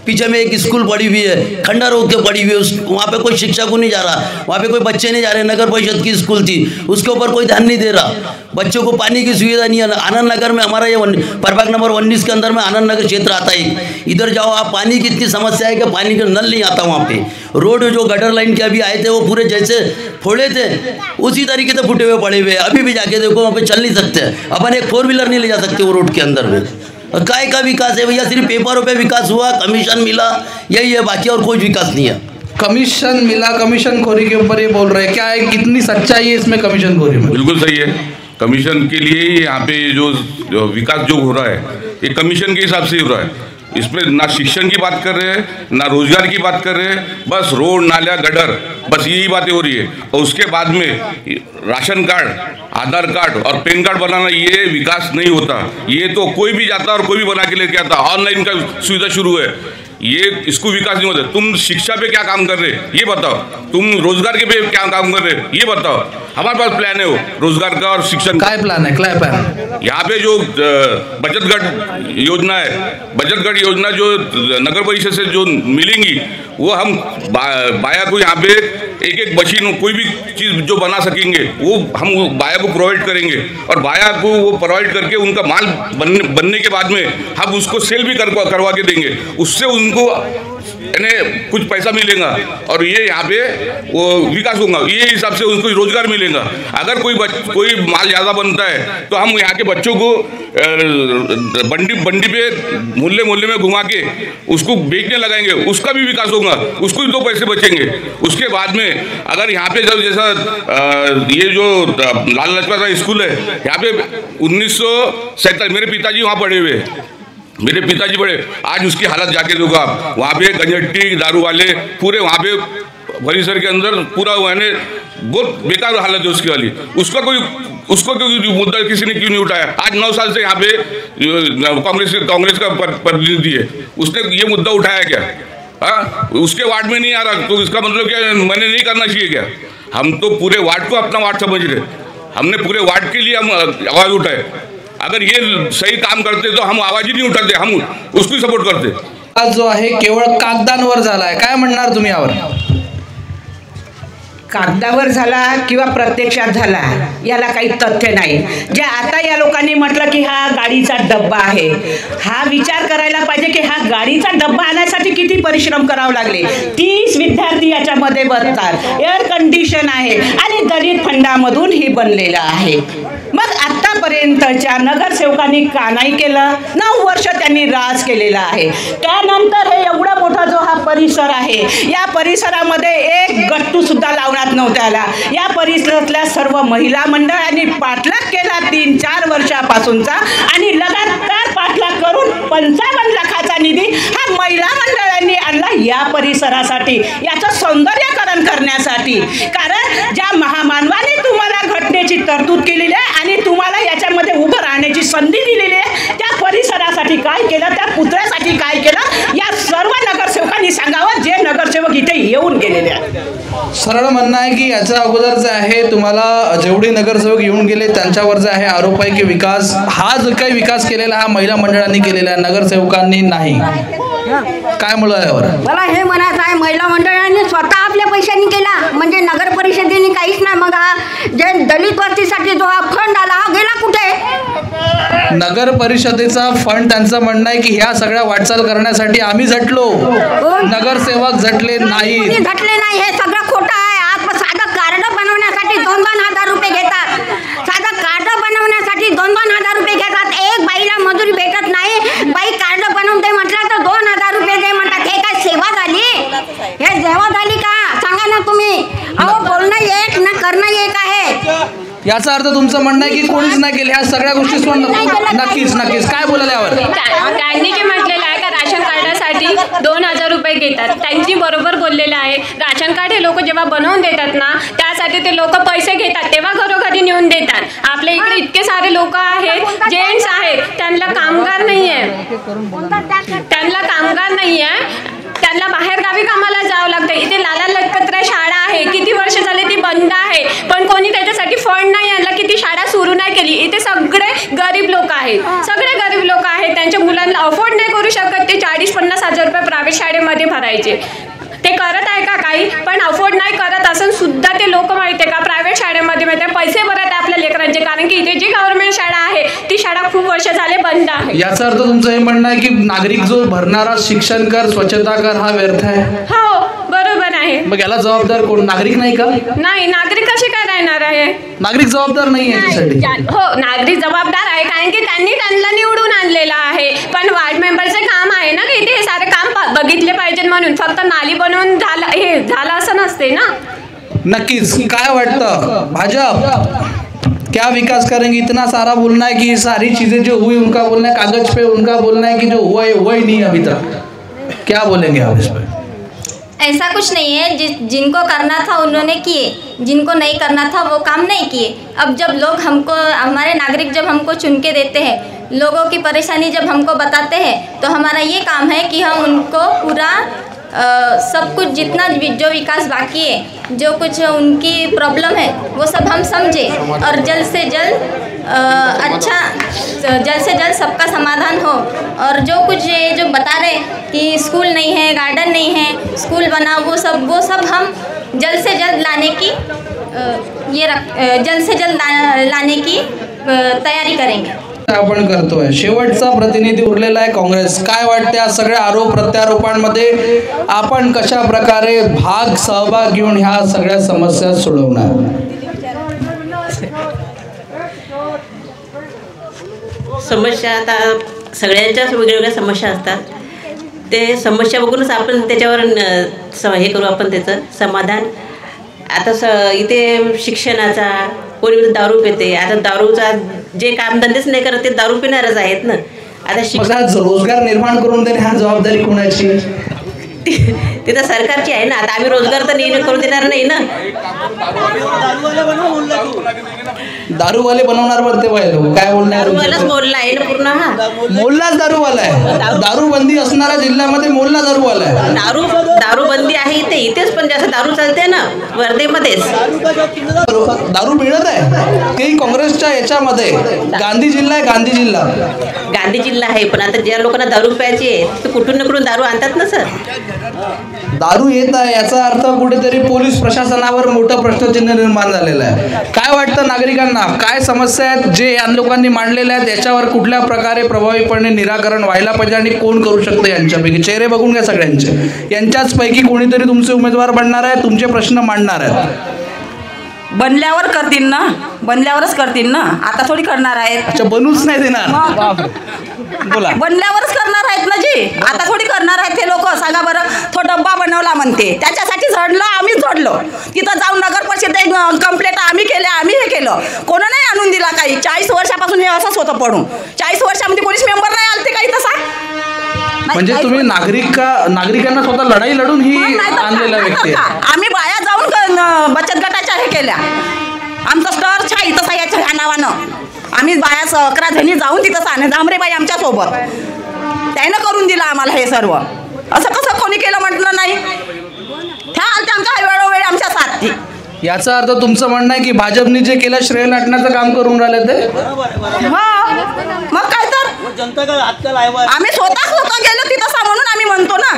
पीछे में एक स्कूल पड़ी हुई है, खंडर होकर के पड़ी हुई है, वहाँ पे कोई शिक्षक नहीं जा रहा, वहाँ पे कोई बच्चे नहीं जा रहे। नगर परिषद की स्कूल थी, उसके ऊपर कोई ध्यान नहीं दे रहा। बच्चों को पानी की सुविधा नहीं है। आनंद नगर में हमारा ये प्रभाग नंबर 19 के अंदर में आनंद नगर क्षेत्र आता है, इधर जाओ आप, पानी की इतनी समस्या है कि पानी का नल नहीं आता वहाँ पे। रोड जो गटर लाइन के अभी आए थे वो पूरे जैसे फोड़े थे उसी तरीके से फूटे हुए पड़े हुए, अभी भी जाके देखो वहाँ पे चल नहीं सकते। अपन एक 4 व्हीलर नहीं ले जा सकते वो रोड के अंदर में। काय का विकास है भैया? सिर्फ पेपरों पे विकास हुआ, कमीशन मिला, यही है, बाकी और कोई विकास नहीं है। कमीशन मिला, कमीशन खोरी के ऊपर ये बोल रहे हैं, क्या है, कितनी सच्चाई है इसमें कमीशन खोरी में? बिल्कुल सही है। कमीशन के लिए यहाँ पे जो विकास जो हो रहा है ये कमीशन के हिसाब से हो रहा है। इसमें ना शिक्षण की बात कर रहे हैं, ना रोजगार की बात कर रहे हैं, बस रोड नाला गटर, बस यही बातें हो रही है। और उसके बाद में राशन कार्ड, आधार कार्ड और पैन कार्ड बनाना, ये विकास नहीं होता। ये तो कोई भी जाता और कोई भी बना के लेके आता। ऑनलाइन का सुविधा शुरू है, ये इसको विकास नहीं होता। तुम शिक्षा पे क्या काम कर रहे ये बताओ, तुम रोजगार के पे क्या काम कर रहे ये बताओ। हमारे पास प्लान है वो रोजगार का और शिक्षण का। क्या प्लान है? क्या प्लान? यहाँ पे जो बचत गट योजना है, बचत गट योजना जो नगर परिषद से जो मिलेंगी वो हम बाया को यहाँ पे एक मशीन कोई भी चीज़ जो बना सकेंगे वो हम बाया को प्रोवाइड करेंगे। और बाया को वो प्रोवाइड करके उनका माल बनने के बाद में हम उसको सेल भी करवा के देंगे। उससे उनको कुछ पैसा मिलेगा और ये यहाँ पे वो विकास होगा। ये हिसाब से उनको रोजगार मिलेगा। अगर कोई माल ज़्यादा बनता है तो हम यहाँ के बच्चों को बंडी पे मोहल्ले में घुमा के उसको बेचने लगाएंगे, उसका भी विकास होगा, उसको भी 2 पैसे बचेंगे। उसके बाद में अगर यहाँ पे जब जैसा ये जो लाल लजपत राय स्कूल है, यहाँ पे 1947 मेरे पिताजी वहाँ पढ़े हुए, मेरे पिताजी बड़े, आज उसकी हालत जाके देखो आप, वहाँ पे गंजट्टी दारू वाले पूरे वहाँ पे परिसर के अंदर पूरा मैंने बहुत बेकार हालत है उसकी वाली। उसको क्यों मुद्दा किसी ने क्यों नहीं उठाया? आज 9 साल से यहाँ पे कांग्रेस का प्रतिनिधि है, उसने ये मुद्दा उठाया क्या? हाँ, उसके वार्ड में नहीं आ रहा तो इसका मतलब क्या मैंने नहीं करना चाहिए क्या? हम तो पूरे वार्ड को अपना वार्ड समझ रहे, हमने पूरे वार्ड के लिए हम आवाज़ उठाए। अगर ये सही काम करते तो हम आवाज ही नाही उठाते, हम उसको सपोर्ट करते। आज जो आहे केवळ कागदांवर झाला आहे, काय म्हणणार तुम्ही यावर? कागदावर झाला किंवा प्रत्यक्षात झाला याला काही तथ्य नाही। जे आता या लोकांनी म्हटलं की हा गाडीचा डब्बा आहे, हा विचार करायला पाहिजे की हा गाडीचा डब्बा आणण्यासाठी किती परिश्रम करावे लागले। 30 विद्यार्थी याच्यामध्ये बसतात, एअर कंडिशन आहे आणि दलित फंडामधून ही बनलेला आहे। मग आतापर्यंतच्या नगरसेवकांनी का नाही केलं? 9 वर्ष त्यांनी राज केलेला आहे। त्यानंतर हे एवढा मोठा जो हा परिसर आहे, या परिसरामध्ये एक गट्टू सुद्धा लावण्यात नव्हता आला। या परिसरातल्या सर्व महिला मंडळांनी पाठलाग केला 3-4 वर्षापासूनचा आणि लगातार पाठलाग करून 55 लाखाचा निधी हा महिला मंडळांनी आणला या परिसरासाठी, याचं सौंदर्यीकरण करण्यासाठी। कारण ज्या महामानवाने तुम्हाला घटनेची तरतूद केलेली आहे आणि तुम्हाला याच्यामध्ये उभं राहण्याची संधी दिलेली आहे, त्या परिसरासाठी काय केलं, त्या पुतळ्यासाठी काय केलं, या सर्व नगरसेवकांनी सांगावं जे नगरसेवक इथे येऊन गेलेले आहेत। सरळ म्हणणं आहे की याच्या अगोदर जे आहे तुम्हाला जेवढे नगरसेवक येऊन गेले त्यांच्यावर जे आहे आरोप आहे की विकास हा जो काही विकास केलेला हा महिला मंडळांनी केलेला आहे, नगरसेवकांनी नाही। काय म्हणलं यावर? मला हे म्हणायचं आहे, महिला मंडळांनी स्वतः आपल्या पैशांनी केला, म्हणजे नगर परिषदेने काहीच नाही। मग हा जे दलित वस्तीसाठी जो हा फंड आला हा गेला कुठे? नगर परिषदेचा फंड त्यांचं म्हणणं आहे की ह्या सगळ्या वाटचाल करण्यासाठी आम्ही झटलो, नगरसेवक झटले नाही। झटले नाही, हे सगळं खोटं आहे। आज साधं कार्ड बनवण्यासाठी 2-2 हजार रुपये घेतात, साधं कार्ड बनवण्यासाठी 2-2 हजार रुपये घेतात। एक बाईला मजुरी भेटत नाही, बाई कार्ड बनवते म्हटलं तर 2 हजार रुपये दे म्हणतात। हे काय सेवा झाली? हे सेवा झाली का? सांगा ना तुम्ही। अहो, बोलणं एक ना करणं एक आहे। याचा अर्थ तुमचं म्हणणं आहे की कोणीच नाही केलं ह्या सगळ्या गोष्टी? नक्कीच नक्कीच काय बोलायला यावर? त्यांनी जे म्हटलेलं आहे का राशन कार्डासाठी 2000 रुपये घेतात, त्यांनी बरोबर बोललेलं आहे। राशन कार्ड हे लोक जेव्हा बनवून देतात ना त्यासाठी ते लोक पैसे घेतात, तेव्हा घरोघरी नेऊन देतात। आपल्या इकडे इतके सारे लोक आहेत, जेंट्स आहेत, त्यांना कामगार नाही आहे, त्यांना बाहेर गावी कामाला जावं लागतं। इथे लाला लजपत राय शाळा आहे, किती वर्ष झाले ती बंद आहे, पण कोणी त्याच्यासाठी फंड नाही आणला की ती शाळा सुरू नाही केली। इथे सगळे गरीब लोक आहेत, त्यांच्या मुलांना अफोर्ड नाही करू शकत ते 40-50 हजार रुपये प्रायव्हेट शाळेमध्ये भरायचे. ते करत आहे का काही, पण अफोर्ड नाही करत असून सुद्धा ते लोक माहिती आहे का प्रायव्हेट शाळेमध्ये माहिती पैसे भरत आहे आपल्या लेकरांचे, कारण की इथे जी गव्हर्नमेंट शाळा आहे ती शाळा खूप वर्ष झाले बंद आहे. याचा अर्थ तुमचं हे म्हणणं आहे की नागरिक जो भरणारा शिक्षण कर, स्वच्छता कर हा व्यर्थ आहे? हो बरोबर आहे. मग याला जबाबदार कोण? नागरिक नाही का? नाही, नागरिक कसे काय राहणार आहे? नागरिक जबाबदार नाही याच्यासाठी? हो, नागरिक जबाबदार आहे, कारण की त्यांना निवडून आणलेलं आहे. पण वार्ड मेंबरचे काम आहे ना की इथे हे सारे काम बघितले पाहिजे, म्हणून फक्त नाली बनवून झालं असं नसते ना. नक्कीच. काय वाटतं भाजप क्या विकास करेंगे? इतना सारा बोलना है कि सारी चीजें जो हुई उनका बोलना है, कागज पे उनका बोलना है कि जो हुआ ही नहीं अभी तक. क्या बोलेंगे आप इस पर? ऐसा कुछ नहीं है, जिनको करना था उन्होंने किए, जिनको नहीं करना था वो काम नहीं किए. अब जब लोग हमको, हमारे नागरिक जब हमको चुन के देते हैं, लोगों की परेशानी जब हमको बताते हैं, तो हमारा ये काम है कि हम उनको पूरा सब कुछ जितना जो विकास बाकी है, जो कुछ उनकी प्रॉब्लम है वो सब हम समझें और जल्द से जल्द सबका समाधान हो. और जो कुछ ये जो बता रहे कि स्कूल नहीं है, गार्डन नहीं है, स्कूल बना, वो सब हम जल्द से जल्द लाने की लाने की तयारी करेंगे. आपण करतोय. शेवटचा प्रतिनिधी उरलेला आहे काँग्रेस. काय वाटते या सगळ्या आरोप प्रत्यारोपांमध्ये आपण कशा प्रकारे सहभाग घेऊन ह्या सगळ्या समस्या सोडवणार? समस्या आता सगळ्यांच्याच वेगवेगळ्या समस्या असतात. ते समस्या बघूनच आपण त्याच्यावर हे करू आपण त्याचं समाधान. आता इथे शिक्षणाचा, कोणी दारू पिते, आता दारूचा जे कामधंदेच नाही करत ते दारू पिणारच आहेत ना. आता रोजगार निर्माण करून देणे हा जबाबदारी कोणाची? ती तर सरकारची आहे ना. आता आम्ही रोजगार तर नाही करून देणार नाही ना. दारूवाले बनवणार बोलते लोक. काय बोलणार? मोल्ला आहे ना पूर्ण. हा, मोल्लाच दारूवाला आहे. दारूबंदी असणाऱ्या जिल्ह्यामध्ये मोल्ला दारूवाला आहे. दारूबंदी आहे इथेच पण जास्त दारू चालते ना वर्धेमध्येच. दारू मिळत आहे तेही काँग्रेसच्या याच्यामध्ये. गांधी जिल्हा आहे, गांधी जिल्हा आहे. पण आता ज्या लोकांना दारू प्यायची आहे ते कुठून ना कुठून दारू आणतात ना सर. दारू येत आहे याचा अर्थ कुठेतरी पोलीस प्रशासनावर मोठं प्रश्नचिन्ह निर्माण झालेलं आहे. काय वाटतं नागरिकांना? काय समस्या आहेत जे या लोकांनी मांडलेल्या आहेत, याच्यावर कुठल्या प्रकारे प्रभावीपणे निराकरण व्हायला पाहिजे आणि कोण करू शकतं? यांच्यापैकी चेहरे बघून घ्या सगळ्यांचे. यांच्याच पैकी कोणीतरी तुमचे उमेदवार बनणार आहे, तुमचे प्रश्न मांडणार आहेत. बनल्यावर करतील ना, बनल्यावरच करतील ना, आता थोडी करणार आहेत. अच्छा, बनूच नाही देणार. बोला. बनल्यावरच करणार आहेत ना जी, आता थोडी करणार आहेत ते लोक. सांगा बरं. तो डब्बा बनवला म्हणते, त्याच्यासाठी झडलो, आम्हीच झडलो. तिथं जाऊन नगर परिषदेत कंप्लेंट आम्ही केल्या, आम्ही हे केलं. कोण नाही आणून दिला काही. 40 वर्षापासून हे असंच होतं पडून. 40 वर्षामध्ये पोलीस मेंबर नाही आलते काही तसा. म्हणजे तुम्ही नागरिकांना स्वतः लढाई लढून ही आणलेला व्यक्ती. आम्ही बाया जाऊन बचत गटाच्या हे केल्या. आमचं स्टर छाई तसा याच्या नावानं आम्ही बाया 11 जणी जाऊन तिथं साने दामरेबाई आमच्यासोबत त्यानं करून दिलं आम्हाला हे सर्व. असं कसं कोणी केलं म्हटलं नाही. त्या आलत्या आमच्या वेळोवेळी आमच्या साथी. याचा अर्थ तुमचं म्हणणं आहे की भाजपने जे केलं श्रेय लाटण्याचं काम करून राहिले ते? मग काय तर आम्ही स्वतः गेलो तिथं म्हणून आम्ही म्हणतो ना.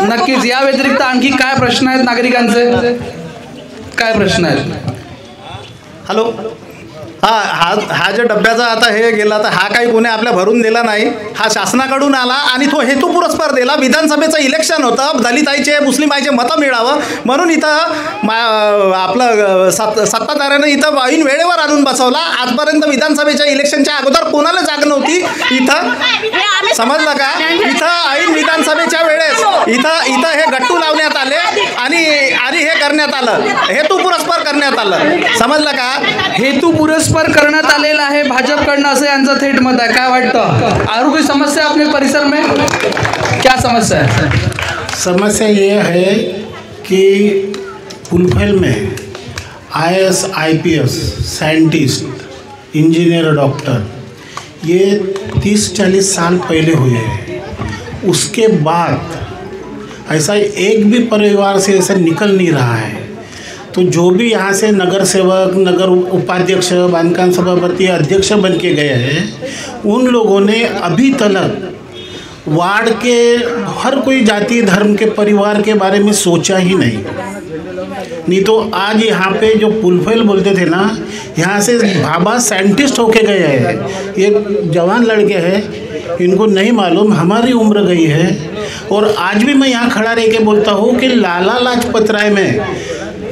नक्कीच. या व्यतिरिक्त आणखी काय प्रश्न आहेत नागरिकांचे? काय प्रश्न आहेत? हॅलो. हा जो डब्याचा आता हे गेला तर हा काही कोणी आपल्या भरून दिला नाही. हा शासनाकडून आला आणि तो हेतू पुरस्कार दिला. विधानसभेचं इलेक्शन होतं, दलिताईचे मुस्लिमाईचे मतं मिळावं म्हणून इथं आपलं सत्ताधाऱ्यानं इथं ऐन वेळेवर आणून बसवला. आजपर्यंत विधानसभेच्या इलेक्शनच्या अगोदर कोणाला जाग नव्हती इथं. समजलं का? इथं ऐन विधानसभेच्या वेळेस इथं हे गट्टू लावण्यात आले आणि हे करण्यात आलं, हेतू पुरस्कार करण्यात आलं. समजलं का? हेतू पुरस्कार करण्यात आलेला आहे भाजपकडनं, असं यांचं थेट मत आहे. काय वाटतं? और कोई समस्या अपने परिसर में? क्या समस्या है? समस्या ये है कि फुलफैल में IAS IPS scientist, engineer, doctor ये 30-40 साल पहले हुए हैं. उसके बाद ऐसा एक भी परिवार से ऐसा निकल नहीं रहा है. तो जो भी यहाँ से नगर सेवक, नगर उपाध्यक्ष, बांधकाम सभापति, अध्यक्ष बन के गए हैं, उन लोगों ने अभी तक वार्ड के हर कोई जाति धर्म के परिवार के बारे में सोचा ही नहीं तो आज यहाँ पे जो पुलफैल बोलते थे ना, यहाँ से बाबा साइंटिस्ट होके गए हैं। ये जवान लड़के हैं, इनको नहीं मालूम हमारी उम्र गई है। और आज भी मैं यहाँ खड़ा रह के बोलता हूँ कि लाला लाजपत राय में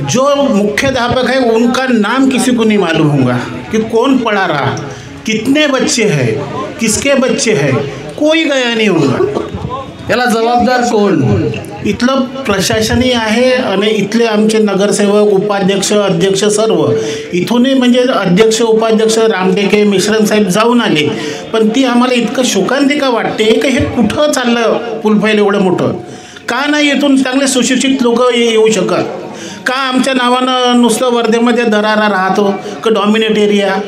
जो मुख्याध्यापक है उनका नाम किसी को नहीं मालूम होगा कि कौन पढ़ा रहा, कितने बच्चे हैं, किसके बच्चे हैं, कोई गया नहीं होगा। याला जबाबदार कोण? इथलं प्रशासनही आहे आणि इथले आमचे नगरसेवक, उपाध्यक्ष, अध्यक्ष सर्व इथूनही म्हणजे अध्यक्ष उपाध्यक्ष रामटेके मिश्रण साहेब जाऊन आले, पण ती आम्हाला इतकं शोकांतिका वाटते की हे कुठं चाललं पुलफैल एवढं मोठं? का नाही इथून चांगले सुशिक्षित लोक येऊ शकत? का आमच्या नावानं नुसतं वर्धेमध्ये दरारा राहतो का डॉमिनेट एरिया?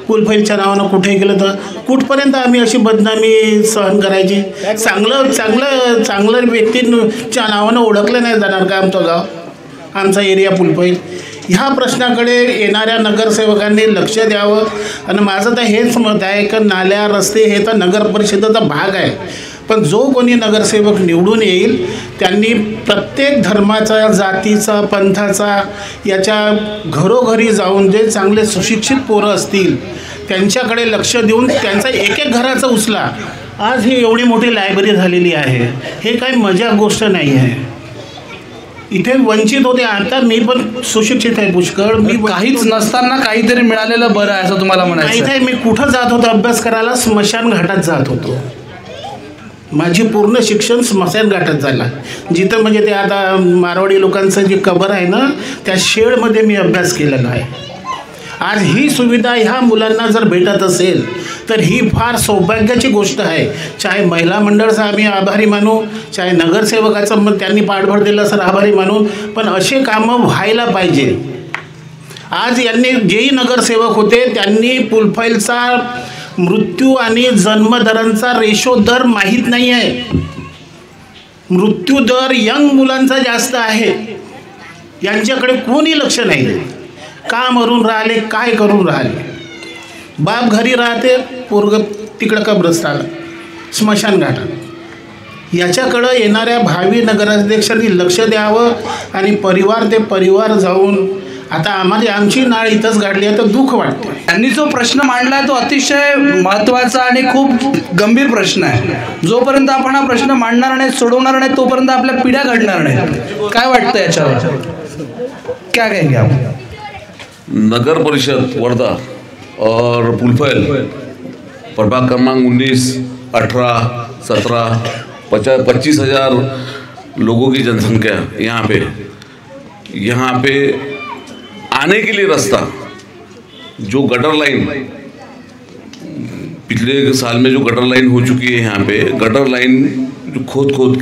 पुलफैलच्या नावानं कुठे गेलं तर कुठपर्यंत आम्ही अशी बदनामी सहन करायची? चांगलं व्यक्तींच्या नावानं ओळखलं नाही जाणार का आमचं गाव, आमचा एरिया पुलफैल? ह्या प्रश्नाकडे येणाऱ्या नगरसेवकांनी लक्ष द्यावं. आणि माझं तर हेच मत आहे की नाल्या रस्ते हे तर नगर परिषदेचा भाग आहे, पण जो कोणी नगरसेवक निवडून येईल त्यांनी प्रत्येक धर्माचा, जातीचा, पंथाचा याच्या घरोघरी जाऊन जे चांगले सुशिक्षित पोरं असतील त्यांच्याकडे लक्ष देऊन त्यांचा एक एक घराचा उचला. आज ही एवढी मोठी लायब्ररी झालेली आहे, हे काही मजा गोष्ट नाही आहे. इथे वंचित होते, आता मी पण सुशिक्षित आहे पुष्कळ. मी काहीच नसताना काहीतरी मिळालेलं बरं आहे असं तुम्हाला म्हणायचं आहे? मी कुठं जात होतो अभ्यास करायला? स्मशान घाटात जात होतो. माझी पूर्ण शिक्षण स्मशान घाटात झाला, जिथं म्हणजे ते आता मारवाडी लोकांचं जी कबर आहे ना त्या शेडमध्ये मी अभ्यास केलेला आहे. आज ही सुविधा ह्या मुलांना जर भेटत असेल तर ही फार सौभाग्याची गोष्ट आहे. चाहे महिला मंडळचा आम्ही आभारी मानू, चाहे नगरसेवकाचं मग त्यांनी पाठबळ दिलं सर आभारी मानू, पण असे कामं व्हायला पाहिजे. आज यांनी जेही नगरसेवक होते त्यांनी पुलफैलचा मृत्यू आणि जन्मदरांचा रेशो दर माहीत नाही आहे. मृत्यू दर यंग मुलांचा जास्त आहे, यांच्याकडे कोणी लक्ष नाही. का मरून राहिले, काय करून राहिले? बाप घरी राहते, पोरग तिकडं कब्रस्तान, स्मशान घाटात. याच्याकडं येणाऱ्या भावी नगराध्यक्षांनी लक्ष द्यावं आणि परिवार ते परिवार जाऊन आता आमची नाळ इथंच गाडली आहे तर दुःख वाटतं. त्यांनी जो प्रश्न मांडलाय तो अतिशय महत्त्वाचा आणि खूप गंभीर प्रश्न आहे. जोपर्यंत आपण हा प्रश्न मांडणार नाही, सोडवणार नाही, तोपर्यंत आपल्या पिढ्या घडणार नाही. काय वाटतं याच्यावर? क्या कहेंगे आप? नगर परिषद वर्धा और पुलफैल प्रभाग क्रमांक 19, 18, 17, 25,000 लोगों की जनसंख्या यहाँ पे आने के लिए रास्ता, जो गटर लाइन पिछले साल में जो गटर लाइन हो चुकी है, यहाँ पे गटर लाइन जो खोद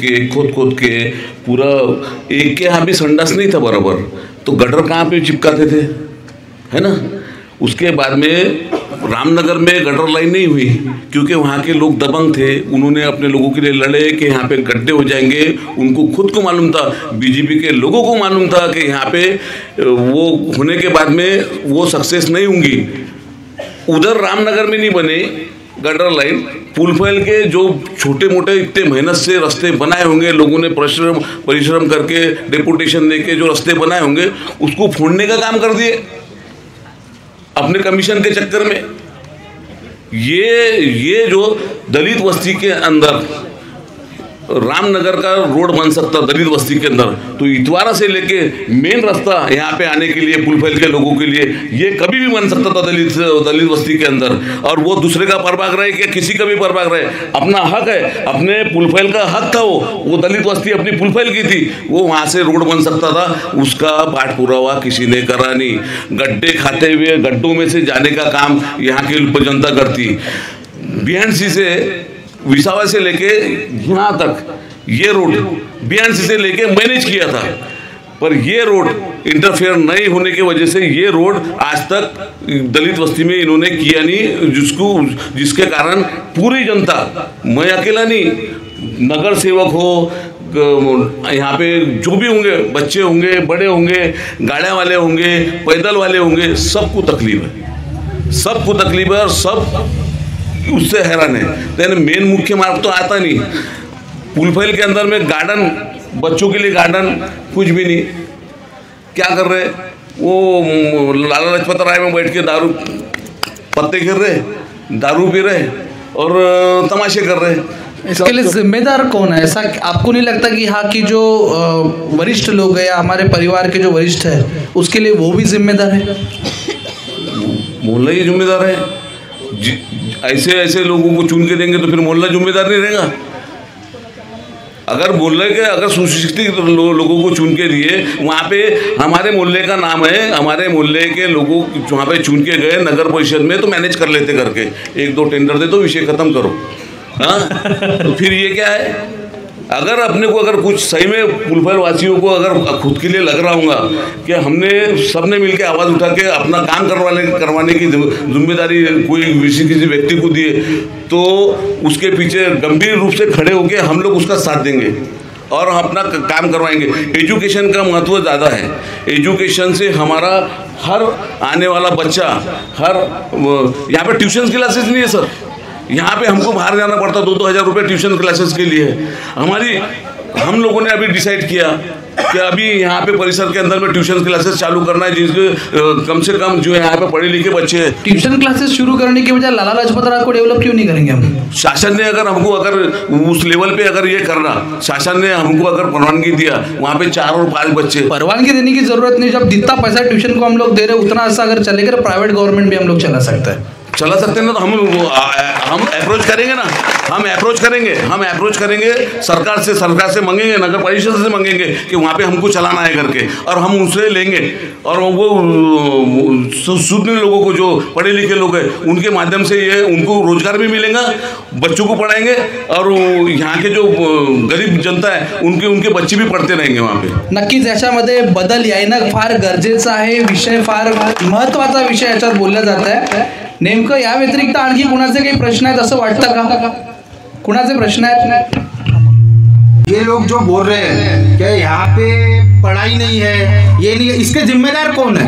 के पूरा एक के यहाँ भी संडास नहीं था बराबर, तो गटर कहाँ पे चिपकाते थे, है ना? उसके बाद में रामनगर में गटर लाइन नहीं हुई क्योंकि वहाँ के लोग दबंग थे, उन्होंने अपने लोगों के लिए लड़े कि यहाँ पे गड्ढे हो जाएंगे. उनको खुद को मालूम था, बीजेपी के लोगों को मालूम था कि यहाँ पे वो होने के बाद में वो सक्सेस नहीं होंगी. उधर रामनगर में नहीं बने गटर लाइन, पुलफैल के जो छोटे मोटे इतने मेहनत से रास्ते बनाए होंगे, लोगों ने परिश्रम करके डेपुटेशन देके जो रास्ते बनाए होंगे उसको फोड़ने का काम कर दिए अपने कमीशन के चक्कर में. ये जो दलित बस्ती के अंदर रामनगर का रोड बन सकता दलित बस्ती के अंदर, तो इतवारा से लेके मेन रास्ता यहाँ पे आने के लिए पुलफैल के लोगों के लिए ये कभी भी बन सकता था दलित बस्ती के अंदर. और वो दूसरे का परभाग रहे कि किसी का भी परभाग रहे, अपना हक है, अपने पुलफैल का हक था. वो दलित बस्ती अपनी पुलफैल की थी, वो वहाँ से रोड बन सकता था. उसका पाठ पुरावा किसी ने करा नहीं. गड्ढे खाते हुए गड्ढों में से जाने का काम यहाँ की जनता करती. बीएनसी से विसावा से लेके यहाँ तक ये रोड बीएनसी से लेके मैनेज किया था, पर ये रोड इंटरफेयर नहीं होने की वजह से ये रोड आज तक दलित बस्ती में इन्होंने किया नहीं, जिसके कारण पूरी जनता, मैं अकेला नहीं, नगर सेवक हो, यहाँ पे जो भी होंगे, बच्चे होंगे, बड़े होंगे, गाड़ियाँ वाले होंगे, पैदल वाले होंगे, सबको तकलीफ है और सब उससे हैरान है. मेन मुख्य मार्ग तो आता नहीं. फुलफैल के अंदर में गार्डन, बच्चों के लिए गार्डन कुछ भी नहीं। क्या कर रहे, वो लाला लाजपत राय में बैठ के दारू पत्ते खेल रहे, दारू पी रहे और तमाशे कर रहे। इसके लिए जिम्मेदार कौन है? ऐसा आपको नहीं लगता कि यहाँ की जो वरिष्ठ लोग हैं या हमारे परिवार के जो वरिष्ठ है उसके लिए वो भी जिम्मेदार है? मोहल्ला ही जिम्मेदार है। ऐसे ऐसे लोगों को चुन के देंगे तो फिर मोहल्ला जिम्मेदार नहीं रहेगा। अगर मोहल्ले के अगर सुशिक्षित लोगों को चुन के दिए, वहाँ पे हमारे मोहल्ले का नाम है, हमारे मोहल्ले के लोगों वहाँ पे चुन के गए नगर परिषद में तो मैनेज कर लेते करके, 1-2 टेंडर दे तो विषय खत्म करो। हाँ, तो फिर ये क्या है? अगर अपने को अगर कुछ सही में फुलफैल वासियों को अगर खुद के लिए लग रहा होगा कि हमने सबने मिलकर आवाज़ उठा के अपना काम करवाने की जिम्मेदारी कोई किसी व्यक्ति को दिए, तो उसके पीछे गंभीर रूप से खड़े होकर हम लोग उसका साथ देंगे और अपना काम करवाएंगे। एजुकेशन का महत्व ज़्यादा है। एजुकेशन से हमारा हर आने वाला बच्चा, हर यहाँ पे ट्यूशन क्लासेस नहीं है सर, यहाँ पे हमको बाहर जाना पड़ता 2-2 हज़ार रुपये ट्यूशन क्लासेस के लिए। हम लोगों ने अभी डिसाइड किया कि अभी यहाँ पे परिसर के अंदर में ट्यूशन क्लासेस चालू करना है, जिसके कम से कम जो है यहाँ पे पढ़े लिखे बच्चे हैं। ट्यूशन क्लासेस शुरू करने के बजाय लाला लाजपत राय को डेवलप क्यों नहीं करेंगे हम? शासन ने अगर हमको अगर उस लेवल पे अगर ये करना, शासन ने हमको अगर परवानगी दिया, वहाँ पे 4 और 5 बच्चे, परवानगी देने की जरूरत नहीं। जब जितना पैसा ट्यूशन को हम लोग दे रहे उतना ऐसा अगर चलेगा, प्राइवेट गवर्नमेंट भी हम लोग चला सकते हैं ना। तो हम अप्रोच करेंगे ना, हम अप्रोच करेंगे सरकार से मांगेंगे, नगर परिषद से मांगेंगे कि वहाँ पे हमको चलाना है करके, और हम उनसे लेंगे। और वो शूद्र लोगों को जो पढ़े लिखे लोग हैं उनके माध्यम से ये उनको रोजगार भी मिलेगा, बच्चों को पढ़ाएंगे, और यहाँ के जो गरीब जनता है उनके बच्चे भी पढ़ते रहेंगे वहाँ पे। नक्कीच याच्यामध्ये बदल येणं फार गरजेचं आहे। विषय फार महत्त्वाचा विषय याच्यात बोलला जात आहे। नेमकं या व्यतिरिक्त आणखी कुणाचे काही प्रश्न आहेत असं वाटतं का? कुणाचे प्रश्न आहेत? ये लोग जो बोल रहे हैं कि यहाँ पे पढ़ाई नहीं है, ये नहीं है, इसके जिम्मेदार कौन है?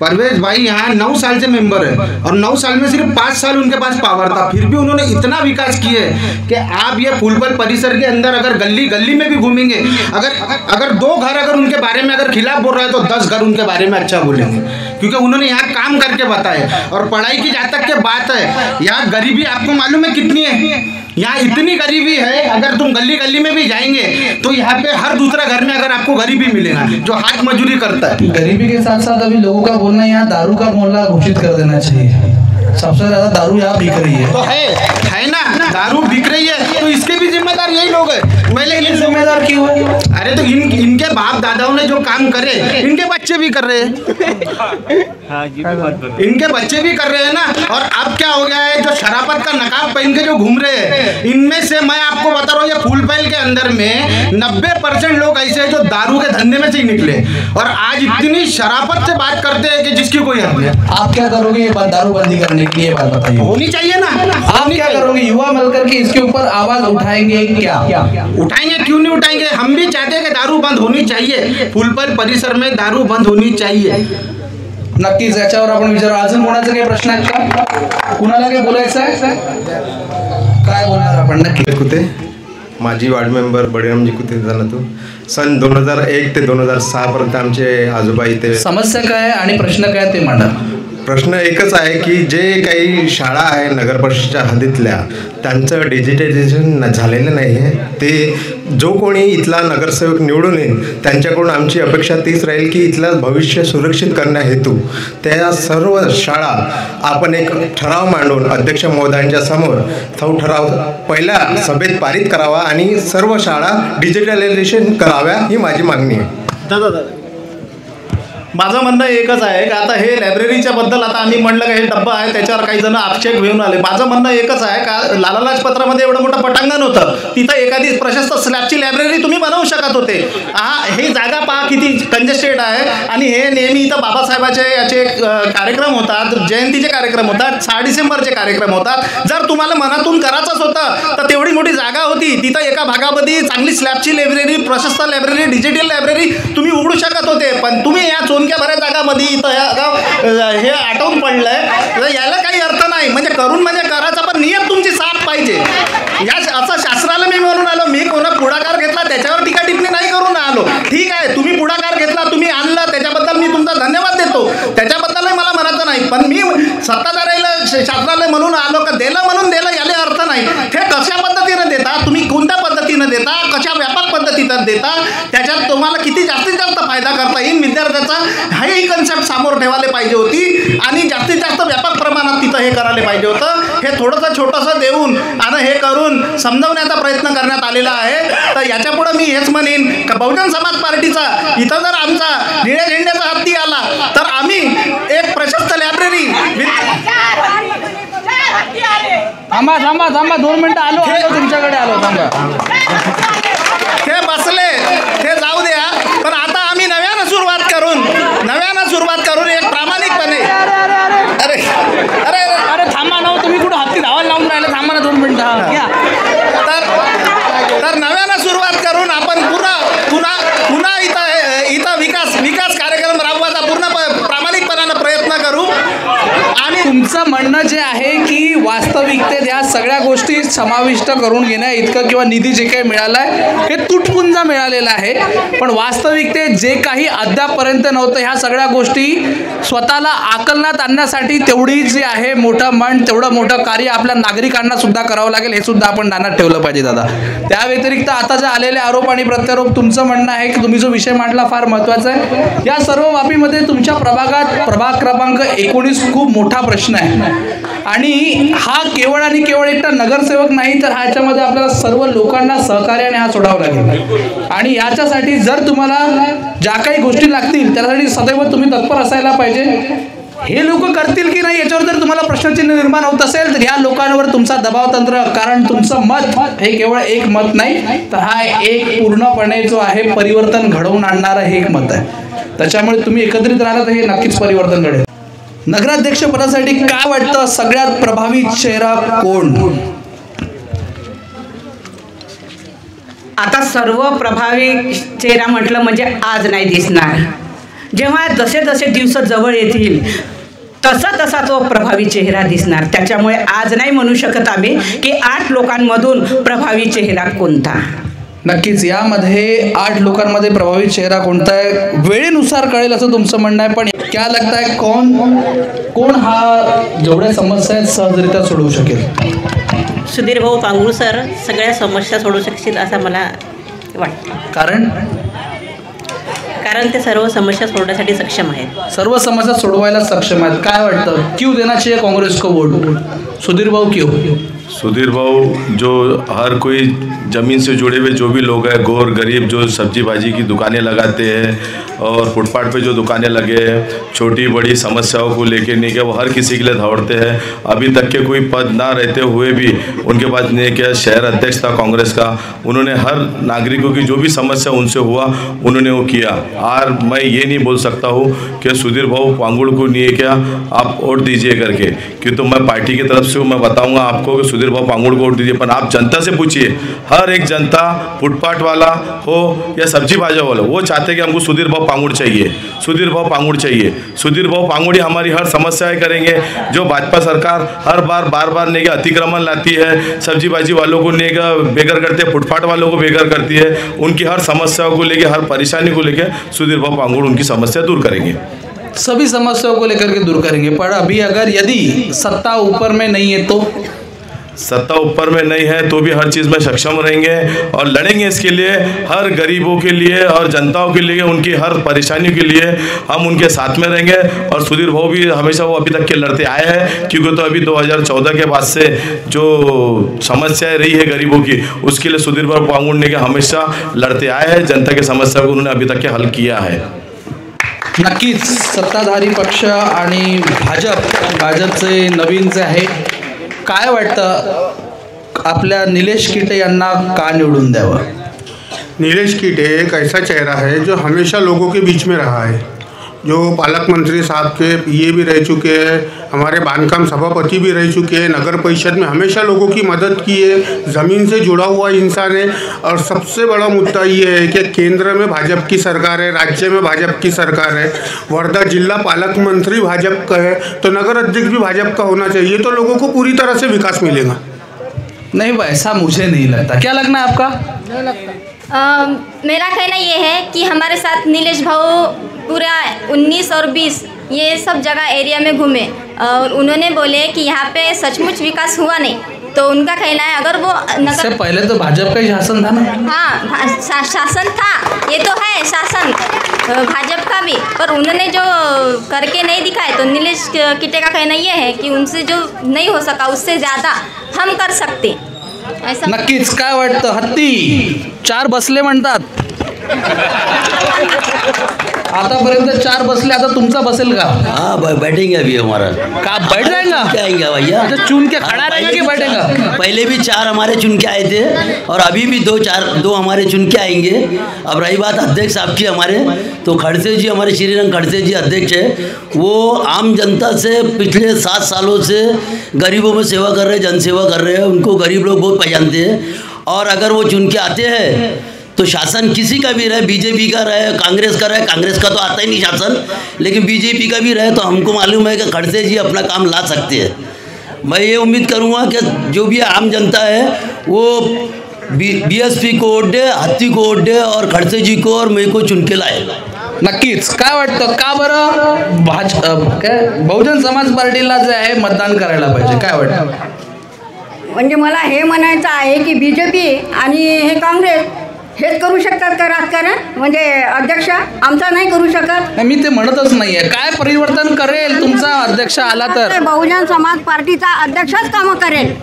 परवेज भाई यहाँ 9 साल से मेंबर है और 9 साल में सिर्फ 5 साल उनके पास पावर था, फिर भी उन्होंने इतना विकास किया है कि आप ये फुलफैल परिसर के अंदर अगर गली गली में भी घूमेंगे, अगर 2 घर अगर उनके बारे में अगर खिलाफ बोल रहा है तो 10 घर उनके बारे में अच्छा बोलेंगे, क्योंकि उन्होंने यहाँ काम करके बताया। और पढ़ाई की जहाँ तक के बात है, यहाँ गरीबी आपको मालूम है कितनी है? यहाँ इतनी गरीबी है, अगर तुम गली गली में भी जाएंगे तो यहाँ पे हर दूसरा घर में अगर आपको गरीबी मिलेगा जो हाथ मजदूरी करता है। गरीबी के साथ साथ अभी लोगों का बोलना यहाँ दारू का मोहल्ला घोषित कर देना चाहिए। सबसे ज्यादा दारू यहाँ बिक रही है। तो है ना, दारू बिक रही है तो इसके भी जिम्मेदार यही लोग हैं। पहले इन जिम्मेदार क्यों है? अरे तो इनके बाप दादाओं ने जो काम करे इनके बच्चे भी कर रहे हैं, इनके बच्चे भी कर रहे हैं ना। और अब क्या हो गया है, जो शराफत का नकाब पहन के जो घूम रहे हैं, इनमें से मैं आपको बता रहा हूँ, ये फुलफैल के अंदर में 90% लोग ऐसे हैं जो दारू के धंधे में से ही निकले और आज इतनी शराफत से बात करते हैं कि जिसकी कोई हद नहीं। आप क्या करोगे ये दारूबंदी करने के लिए? बात बताइए। होनी चाहिए ना। आप क्या करोगे? युवा मिलकर के इसके ऊपर आवाज उठाएंगे क्या? उठाएंगे, क्यों नहीं उठाएंगे? हम भी चाहते हैं कि दारू बंद होनी चाहिए, फुलफैल परिसर में दारू बंद होनी चाहिए। नक्कीच याच्यावर आपण विचारू। अजून कोणाचे काही प्रश्न आहेत का? कुणाला काही बोलायचं आहे? काय बोलणार आपण? नक्की कुते माजी वार्ड मेंबर बळीरामजी कुते झाला तो सन 2001 ते 2006 पर्यंत आमचे आजोबा इथे। समस्या काय आहे आणि प्रश्न काय ते मांडा। प्रश्न एकच आहे की जे काही शाळा आहे नगर परिषदेच्या हद्दीतल्या त्यांचं डिजिटायझेशन झालेलं नाही आहे, ते जो कोणी इथला नगरसेवक निवडून येईल त्यांच्याकडून आमची अपेक्षा तीच राहील की इथलं भविष्य सुरक्षित करण्याहेतू त्या सर्व शाळा आपण एक ठराव मांडून अध्यक्ष महोदयांच्या समोर तो ठराव पहिल्या सभेत पारित करावा आणि सर्व शाळा डिजिटलायझेशन कराव्या ही माझी मागणी आहे। माझं म्हणणं एकच आहे की आता हे लायब्ररीच्या बद्दल आता आम्ही म्हणलं की हे डब्बा आहे त्याच्यावर काही जण आक्षेप घेऊन आले। माझं म्हणणं एकच आहे का लाला लाजपत्रामध्ये एवढं मोठं पटांगण होतं, तिथं एखादी प्रशस्त स्लॅबची लायब्ररी तुम्ही बनवू शकत होते। हे जागा पहा किती कंजेस्टेड आहे आणि हे नेहमी इथं बाबासाहेबाचे याचे कार्यक्रम होतात, जयंतीचे कार्यक्रम होतात, 6 डिसेंबरचे कार्यक्रम होतात। जर तुम्हाला मनातून करायचंच होतं तर तेवढी मोठी जागा होती, तिथं एका भागामध्ये चांगली स्लॅबची लायब्ररी, प्रशस्त लायब्ररी, डिजिटल लायब्ररी तुम्ही उघडू शकत होते, पण तुम्ही या बऱ्याच जागामध्ये इथं हे आटवून पडलंय, याला काही अर्थ नाही। म्हणजे करून म्हणजे करायचा, पण नियत तुमची साफ पाहिजे। या असं शास्त्राला मी म्हणून आलो, मी कोणा पुढाकार घेतला त्याच्यावर टीका टिप्पणी नाही करून आलो. ठीक आहे, तुम्ही पुढाकार घेतला, तुम्ही आणलं, त्याच्याबद्दल मी तुमचा धन्यवाद देतो, त्याच्याबद्दलही मला म्हणायचं नाही. पण मी सत्ताधाऱ्याला शास्त्राला म्हणून आलो का दिलं म्हणून दिलं याला अर्थ नाही. हे कशा पद्धतीनं देता तुम्ही, कोणत्या पद्धतीनं देता, कशा व्यापक पद्धतीनं देता, त्याच्यात तुम्हाला किती जास्तीत जास्त फायदा करता येईल विद्यार्थ्याचा, ही कन्सेप्ट समोर ठेवायला पाहिजे होती आणि जास्तीत जास्त व्यापक प्रमाणात तिथं हे करायला पाहिजे होतं. हे थोडंसं छोटंसं देऊन आणि हे करून समजवण्याचा प्रयत्न करण्यात आलेला आहे. तर याच्यापुढं मी हेच म्हणेन का बहुजन समाज पार्टीचा इथं जर आमचा निळ्या झेंड्याचा हत्ती आला तर आम्ही एक प्रशस्त लायब्ररी थांबा 2 मिनिटं आलो तुमच्याकडे आलो. थांबा, हे बसले ते जाऊ द्या, पण आता आम्ही नव्यानं सुरुवात करून एक प्रामाणिकपणे अरे थांबा ना, तुम्ही कुठं हत्ती धावायला लावून राहिले, थांबा ना 2 मिनिटं घ्या. तर नव्यानं सुरुवात करून आपण पुन्हा इथं विकास कार्यक्रम राबवायचा पूर्ण प्रामाणिकपणानं प्रयत्न करू. आणि तुमचं म्हणणं जे आहे की वास्तविकतेत ह्या सगळ्या गोष्टी समाविष्ट करून घेण्या इतकं किंवा निधी जे काही मिळाला आहे हे तुटपुंजा मिळालेला आहे, पण वास्तविकतेत जे काही अद्यापपर्यंत नव्हतं ह्या सगळ्या गोष्टी स्वतःला आकलनात आणण्यासाठी तेवढी जी आहे मोठं मन, तेवढं मोठं कार्य आपल्या नागरिकांना सुद्धा करावं लागेल, हे सुद्धा आपण ध्यानात ठेवलं पाहिजे दादा. त्या व्यतिरिक्त आता जे आलेले आरोप आणि प्रत्यारोप, तुमचं म्हणणं आहे की तुम्ही जो विषय मांडला फार महत्त्वाचा आहे. या सर्व बाबीमध्ये तुमच्या प्रभाग क्रमांक 19 खूप मोठा प्रश्न आहे आणि हा केवळ आणि केवळ एकटा नगरसेवक नाही, तर ह्याच्यामध्ये आपल्याला सर्व लोकांना सहकार्याने हा सोडावा लागेल. आणि याच्यासाठी जर तुम्हाला ज्या काही गोष्टी लागतील त्यासाठी सदैव तुम्ही तत्पर असायला पाहिजे. हे लोक करतील की नाही याच्यावर जर तुम्हाला प्रश्नचिन्ह निर्माण होत असेल तर ह्या लोकांवर तुमचा दबाव तंत्र, कारण तुमचं मत हे केवळ एक मत नाही, तर हा एक पूर्णपणे जो आहे परिवर्तन घडवून आणणारं हे एक मत आहे. त्याच्यामुळे तुम्ही एकत्रित राहिला तर हे नक्कीच परिवर्तन घडेल. नगराध्यक्ष पदासाठी काय वाटतं, सगळ्यात प्रभावी चेहरा कोण? आता सर्व प्रभावी चेहरा म्हटलं म्हणजे आज नाही दिसणार. जेव्हा जसे जसे दिवस जवळ येतील तसा तो प्रभावी चेहरा दिसणार. त्याच्यामुळे आज नाही म्हणू शकत आम्ही की 8 लोकांमधून प्रभावी चेहरा कोणता. नक्कीच यामध्ये 8 लोकांमध्ये प्रभावी चेहरा कोणता आहे वेळेनुसार कळेल असं तुमचं म्हणणं आहे. पण क्या लगता है कोण हा जेवढ्या समस्या आहेत सहजरित्या सोडवू शकेल? सुधीर भाऊ पांगुळ सर सगळ्या समस्या सोडवू शकतील असं मला वाटतं. कारण ते सर्व समस्या सोडवण्यासाठी सक्षम आहेत. सर्व समस्या सोडवायला सक्षम आहेत. काय वाटतं, क्यों देना चाहिए कांग्रेस को वोट? सुधीर भाऊ क्यों? सुधीर भाऊ जो हर कोई ज़मीन से जुड़े हुए जो भी लोग हैं, गौर गरीब जो सब्जी भाजी की दुकानें लगाते हैं और फुटपाथ पे जो दुकानें लगे हैं, छोटी बड़ी समस्याओं को लेके नहीं क्या वो हर किसी के लिए दौड़ते हैं. अभी तक के कोई पद ना रहते हुए भी उनके पास नहीं क्या शहर अध्यक्ष था कांग्रेस का, उन्होंने हर नागरिकों की जो भी समस्या उनसे हुआ उन्होंने वो किया. और मैं ये नहीं बोल सकता हूँ कि सुधीर भाऊ पांगुड़ को नहीं है क्या आप वोट दीजिए करके, कि तो मैं पार्टी की तरफ से मैं बताऊँगा आपको कि सुधीर भाऊ पांगुड़ को वोट दीजिए. पर आप जनता से पूछिए, हर एक जनता फुटपाथ वाला हो या सब्जी भाजा वाला वो चाहते कि हमको सुधीर भाऊ पांगुड़ चाहिए, सुधीर भाऊ पांगुड़ चाहिए. सुधीर भाऊ पांगुड़ ही हमारी हर समस्याएं करेंगे. जो भाजपा सरकार हर बार नेगा अतिक्रमण लाती है, सब्जी भाजी वालों को नेगा बेघर करती है, फुटपाथ वालों को बेघर करती है, उनकी हर समस्याओं को लेकर हर परेशानी को लेकर सुधीर भाऊ पांगुड़ उनकी समस्या दूर करेंगे. सभी समस्याओं को लेकर के दूर करेंगे. पर अभी अगर यदि सत्ता ऊपर में नहीं है तो सत्ता ऊपर में नहीं है तो भी हर चीज़ में सक्षम रहेंगे और लड़ेंगे इसके लिए, हर गरीबों के लिए और जनताओं के लिए, उनकी हर परेशानियों के लिए हम उनके साथ में रहेंगे. और सुधीर भाऊ भी हमेशा वो अभी तक के लड़ते आए हैं, क्योंकि तो अभी 2014 के बाद से जो समस्याएं रही है गरीबों की उसके लिए सुधीर भाऊ पांगुड़ ने हमेशा लड़ते आए हैं. जनता की समस्या को उन्होंने अभी तक के हल किया है. नक्कीच सत्ताधारी पक्ष आणि भाजपचे नवीन जे आहे, काय वाटतं आपल्या निलेश कीटे यांना का निवडून द्यावं? नीलेश कीटे एक ऐसा चेहरा है जो हमेशा लोगों के बीच में रहा है, जो पालक मंत्री साहब के ये भी रह चुके हैं, हमारे बांधकाम सभापति भी रह चुके हैं, नगर परिषद में हमेशा लोगों की मदद की है, ज़मीन से जुड़ा हुआ इंसान है. और सबसे बड़ा मुद्दा ये है कि केंद्र में भाजपा की सरकार है, राज्य में भाजपा की सरकार है, वर्धा जिला पालक मंत्री भाजपा का है, तो नगर अध्यक्ष भी भाजपा का होना चाहिए, तो लोगों को पूरी तरह से विकास मिलेगा. नहीं वैसा मुझे नहीं लगता। क्या लगना है आपका? नहीं लगता। मेरा कहना ये है कि हमारे साथ नीलेश भाऊ पूरा 19 और 20 ये सब जगह एरिया में घूमे और उन्होंने बोले कि यहाँ पे सचमुच विकास हुआ नहीं। तो उनका कहना है अगर वो इससे पहले तो भाजपा का ही शासन था ना। हाँ शासन था, ये तो है शासन भाजपा का भी, पर उन्होंने जो करके नहीं दिखाए। तो नीलेश किटे का कहना ये है कि उनसे जो नहीं हो सका उससे ज़्यादा हम कर सकते ऐसा। नक्कीच काय वाटतं? हत्ती 4 बसले म्हणतात, आतापर्यंत 4 बसले, आता तुमचा बसेल का? हाँ बैठेंगे अभी हमारा। का बैठ जाएगा? क्या आएंगे भैया? तो चुन के खड़ा रहेगा कि बैठेगा? पहले भी 4 हमारे चुन के आए थे और अभी भी 2 हमारे चुन के आएंगे। अब रही बात अध्यक्ष साहब की हमारे, तो खड़से जी हमारे श्रीरंग खड़से जी अध्यक्ष है। वो आम जनता से पिछले 7 सालों से गरीबों में सेवा कर रहे हैं, जनसेवा कर रहे हैं। उनको गरीब लोग बहुत पहचानते हैं और अगर वो चुन के आते हैं तो शासन किसी का भी रहे, बीजेपी का रहे, कांग्रेस का रहे, कांग्रेस का तो आता ही नहीं शासन, लेकिन बीजेपी का भी रहे तो हमको मालूम है कि खड़से जी अपना काम ला सकते हैं। मैं ये उम्मीद करूँगा कि जो भी आम जनता है वो बीएसपी को वोट दे, हत्ती को वोट दे और खड़से जी को और मैं को चुन के लाए। नक्कीच काय वाटतं? का बरं काय बहुजन समाज पार्टीला जे आहे मतदान करायला पाहिजे, काय वाटतं? म्हणजे मला हे म्हणायचं आहे की बीजेपी आणि हे काँग्रेस हेच करू शकतात का राजकारण? म्हणजे अध्यक्ष आमचा नाही करू शकत? मी ते म्हणतच नाहीये. काय परिवर्तन करेल तुमचा अध्यक्ष आला तर? बहुजन समाज पार्टीचा अध्यक्षच कामं करेल.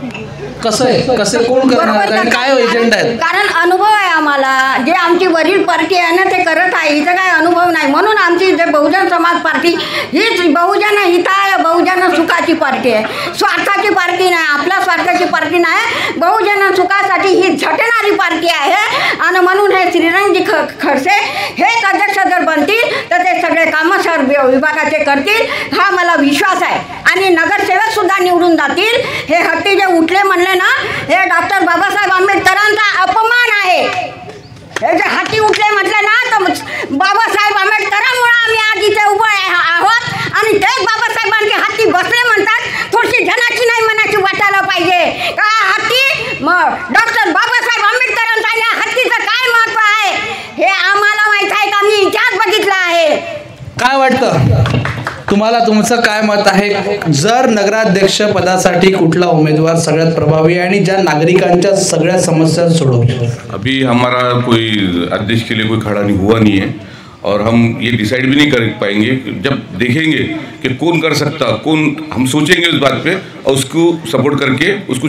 कसं आहे? कसे कोण करणार आणि काय एजेंडा आहेत? कारण अनुभव आहे आम्हाला, जे आमची वरील पार्टी आहे ना ते करत आहे, हिचं काय अनुभव नाही. म्हणून आमची जे बहुजन समाज पार्टी हीच बहुजन हिताय बहुजन सुखाची पार्टी आहे, स्वार्थाची पार्टी नाही, आपल्या स्वार्थाची पार्टी नाही, बहुजन सुखासाठी ही झटणारी पार्टी आहे. आणि म्हणून हे श्रीरंगजी खडसे हेच अध्यक्ष जर बनतील तर ते सगळे कामं शहर विभागाचे करतील हा मला विश्वास आहे. आणि नगरसेवक सुद्धा निवडून जातील. हे हत्ती जे उठले म्हणले ना, हे डॉक्टर बाबासाहेब आंबेडकरांचा अपमान आहे. हे जे हाती उठले म्हटलं ना तर बाबासाहेब आंबेडकरांमुळे आम्ही आज इथे उभे आहोत आणि तेच बाबासाहेबांचे हाती बसले म्हणतात. थोडीशी जनाची नाही मनाची वाटायला पाहिजे का हाती मग डॉक्टर बाबासाहेब आंबेडकरांचा आणि हत्तीचं काय महत्व आहे हे आम्हाला माहित आहे, का मी इतिहास बघितला आहे. काय वाटतं तुम्हाला? तुमचं काय मत आहे? जर नगराध्यक्ष पदासाठी कुठला उमेदवार सगळ्यात प्रभावी आणि ज्या नागरिकांच्या सगळ्या समस्या सोडवतील? अभी हमारा कोई अध्यक्ष के लिए कोई खड़ा नहीं हुआ नहीं है और हम ये डिसाइड भी नहीं कर पाएंगे. जब देखेंगे कि कौन कर सकता, कौन, हम सोचेंगे उस बात पे और उसको सपोर्ट करके उसको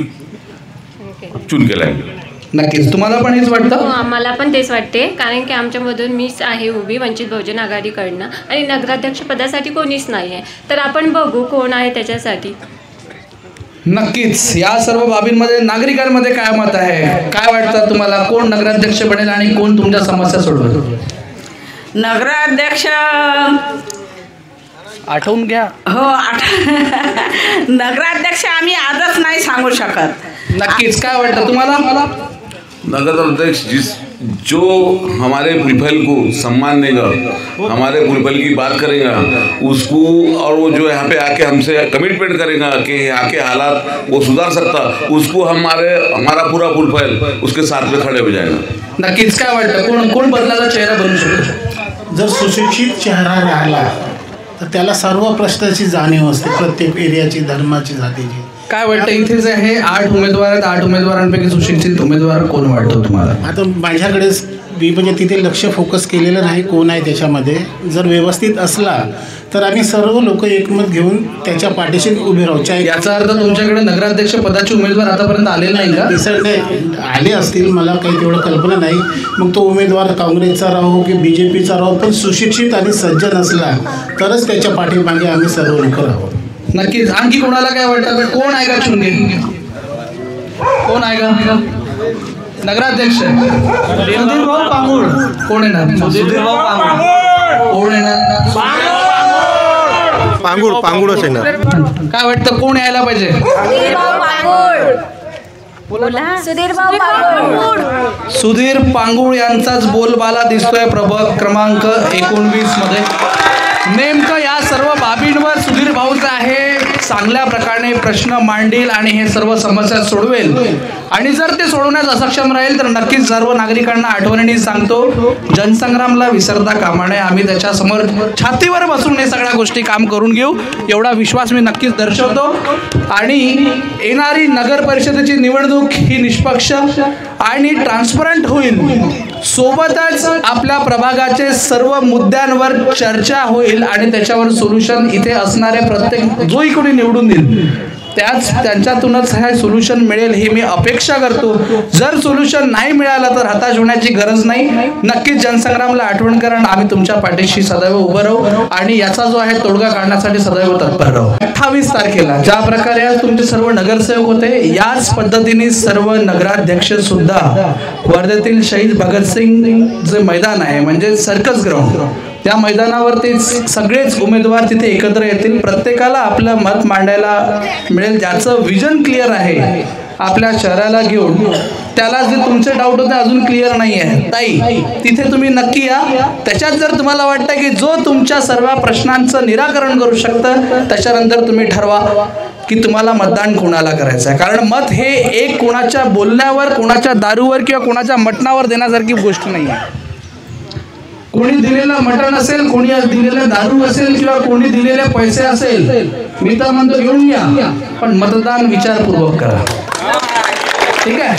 चुन के लाएंगे. नक्कीच. तुम्हाला पण हेच वाटतं? हो आम्हाला पण तेच वाटते, कारण की आमच्यामधून मीच आहे उभी वंचित बहुजन आघाडीकडनं आणि नगराध्यक्ष पदासाठी कोणीच नाही आहे. तर आपण बघू कोण आहे त्याच्यासाठी. नक्कीच. या सर्व बाबींमध्ये नागरिकांमध्ये काय मत आहे? काय वाटतं तुम्हाला? कोण नगराध्यक्ष बनेल आणि कोण तुमच्या समस्या सोडवेल? नगराध्यक्ष आठवून घ्या. हो नगराध्यक्ष आम्ही आजच नाही सांगू शकत. नक्कीच. काय वाटतं तुम्हाला? नगर अध्यक्ष जो हमारे पुलफल को सम्मान देगा, हमारे पुलफल की बात करेगा उसको, और वो जो यहाँ पे आके हमसे कमिटमेंट करेगा कि यहाँ के हालात वो सुधार सकता, उसको हमारा पूरा पुलफल उसके साथ में खड़े हो जाएगा. नक्कीच. काय वाटतं कोण बदलाचा चेहरा बनू शकतो? जर सुशिक्षित चेहरा राहिला तर त्याला सर्व प्रश्नाची जाणीव असते, प्रत्येक एरियाची, धर्माची, जातीची. काय वाटतं? इथे जे आहे 8 उमेदवार आहेत, 8 उमेदवारांपैकी सुशिक्षित उमेदवार कोण वाटतो तुम्हाला? आता माझ्याकडे मी म्हणजे तिथे लक्ष फोकस केलेलं नाही कोण आहे त्याच्यामध्ये. जर व्यवस्थित असला तर आम्ही सर्व लोक एकमत घेऊन त्याच्या पाठीशी उभे राहू. याचा अर्थ तुमच्याकडे नगराध्यक्ष पदाचे उमेदवार आतापर्यंत आले नाही का? डिसाईड आले असतील, मला काही तेवढं कल्पना नाही. मग तो उमेदवार काँग्रेसचा राहो की बीजेपीचा राहो, पण सुशिक्षित आणि सज्जन असला तरच त्याच्या पाठीमागे आम्ही सर्व लोक राहू. नक्कीच. आणखी कोणाला काय वाटतं? कोण आहे का चुनगे? कोण आहे का नगराध्यक्ष? सुधीरभाऊ पांगुळ. कोण येणार? सुधीरभाऊ पांगुळ. कोण येणार? पांगुळच येणार. काय वाटतं कोण यायला पाहिजे? सुधीर पांगुळ यांचाच बोलबाला दिसतोय प्रभाग क्रमांक 19 मध्ये. नेमकं या सर्व बाबींवर सुधीर भाऊचं आहे चांगल्या प्रकारे प्रश्न मांडेल आणि हे सर्व समस्या सोडवेल. आणि जर ते सोडवण्यास असक्षम राहील तर नक्कीच सर्व नागरिकांना आठवणीने सांगतो, जनसंग्रामला विसरता कामा नये. आम्ही त्याच्यासमोर छातीवर बसून हे सगळ्या गोष्टी काम करून घेऊ एवढा विश्वास मी नक्कीच दर्शवतो. आणि येणारी नगर परिषदेची निवडणूक ही निष्पक्ष आणि ट्रान्सपरंट होईल. सोबतच आपल्या प्रभागाचे सर्व मुद्द्यांवर चर्चा होईल आणि त्याच्यावर सोल्युशन इथे असणारे प्रत्येक जोही कोणी निवडून देईल त्यांच्यातूनच हे सोल्युशन मिळेल ही मी अपेक्षा करतो. जर सोल्युशन नाही मिळालं तर हताश होण्याची गरज नाही. नक्कीच जनसंग्रामला आठवण करा. आम्ही तुमच्या पाठीशी सदैव उभं राहू आणि याचा जो आहे तोडगा काढण्यासाठी सदैव तत्पर राहू. 28 तारखेला ज्या प्रकारे आज तुमचे सर्व नगरसेवक होते याच पद्धतीने सर्व नगराध्यक्ष सुद्धा वर्धेतील शहीद भगतसिंग जे मैदान आहे म्हणजे सर्कस ग्राउंड त्या मैदानावरती सगळेच उमेदवार तिथे एकत्र येतील. प्रत्येकाला आपलं मत मांडायला मिळेल ज्याचं विजन क्लिअर आहे आपल्या शहराला घेऊन. त्याला जे तुमचे डाऊट होते अजून क्लिअर नाही आहे ताई तिथे तुम्ही नक्की या. त्याच्यात जर तुम्हाला वाटतं की जो तुमच्या सर्व प्रश्नांचं निराकरण करू शकतं त्याच्यानंतर तुम्ही ठरवा की तुम्हाला मतदान कोणाला करायचं आहे. कारण मत हे एक कोणाच्या बोलण्यावर कोणाच्या दारूवर किंवा कोणाच्या मटणावर देण्यासारखी गोष्ट नाही आहे. कोणी दिलेलं मटण असेल, कोणी दिलेलं दारू असेल किंवा कोणी दिलेले पैसे असेल, मी तर म्हणतो घेऊन या पण मतदान विचारपूर्वक करा. ठीक आहे,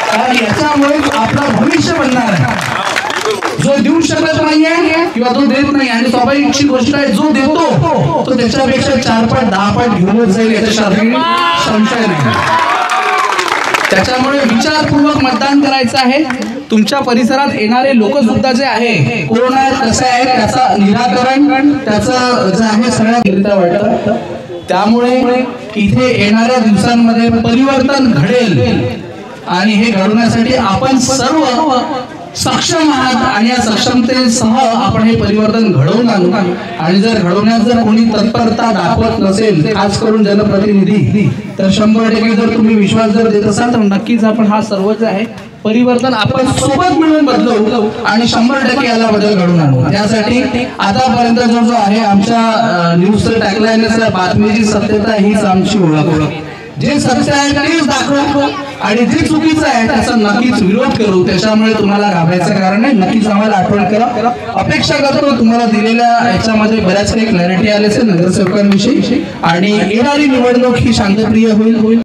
कारण याच्यामुळे आपलं भविष्य बनणार आहे. जो देऊ शकत नाहीये किंवा तो देत नाही आणि स्वाभाविकची गोष्ट आहे जो देतो तो त्याच्यापेक्षा 4 पट 10 पट घेऊनच जाईल याच्यात संशय नाही. त्याच्यामुळे विचारपूर्वक मतदान करायचं आहे. तुमच्या परिसरात येणारे लोक सुद्धा जे आहे कोण आहे कसं आहे त्याचं निराकरण त्याचं जे आहे सगळ्या वाटतं. त्यामुळे इथे येणाऱ्या दिवसांमध्ये परिवर्तन घडेल आणि हे घडवण्यासाठी आपण सर्व सक्षम आहात आणि या सक्षमतेसह आपण हे परिवर्तन घडवून आणू. आणि जर घडवण्यात जर कोणी तत्परता दाखवत नसेल खास करून जनप्रतिनिधी तर 100% जर तुम्ही विश्वास जर देत असाल तर नक्कीच आपण हा सर्व जे आहे परिवर्तन आपण सोबत मिळून बदलवू आणि 100% याला बदल घडवून आणू. त्यासाठी आतापर्यंत जो आहे आमच्या न्यूजचं टॅगलाईन बातमीची सत्यता हीच आमची ओळख. जे सत्य आहे तेच दाखवू आणि जे चुकीचं आहे त्याचा नक्कीच विरोध करू. त्याच्यामुळे तुम्हाला घाबरायचं कारण नाही. नक्कीच आम्हाला आठवण करा. अपेक्षा करतो तुम्हाला दिलेल्या याच्यामध्ये बऱ्याच काही क्लॅरिटी आले असेल नगरसेवकांविषयी आणि येणारी निवडणूक ही शांतप्रिय होईल.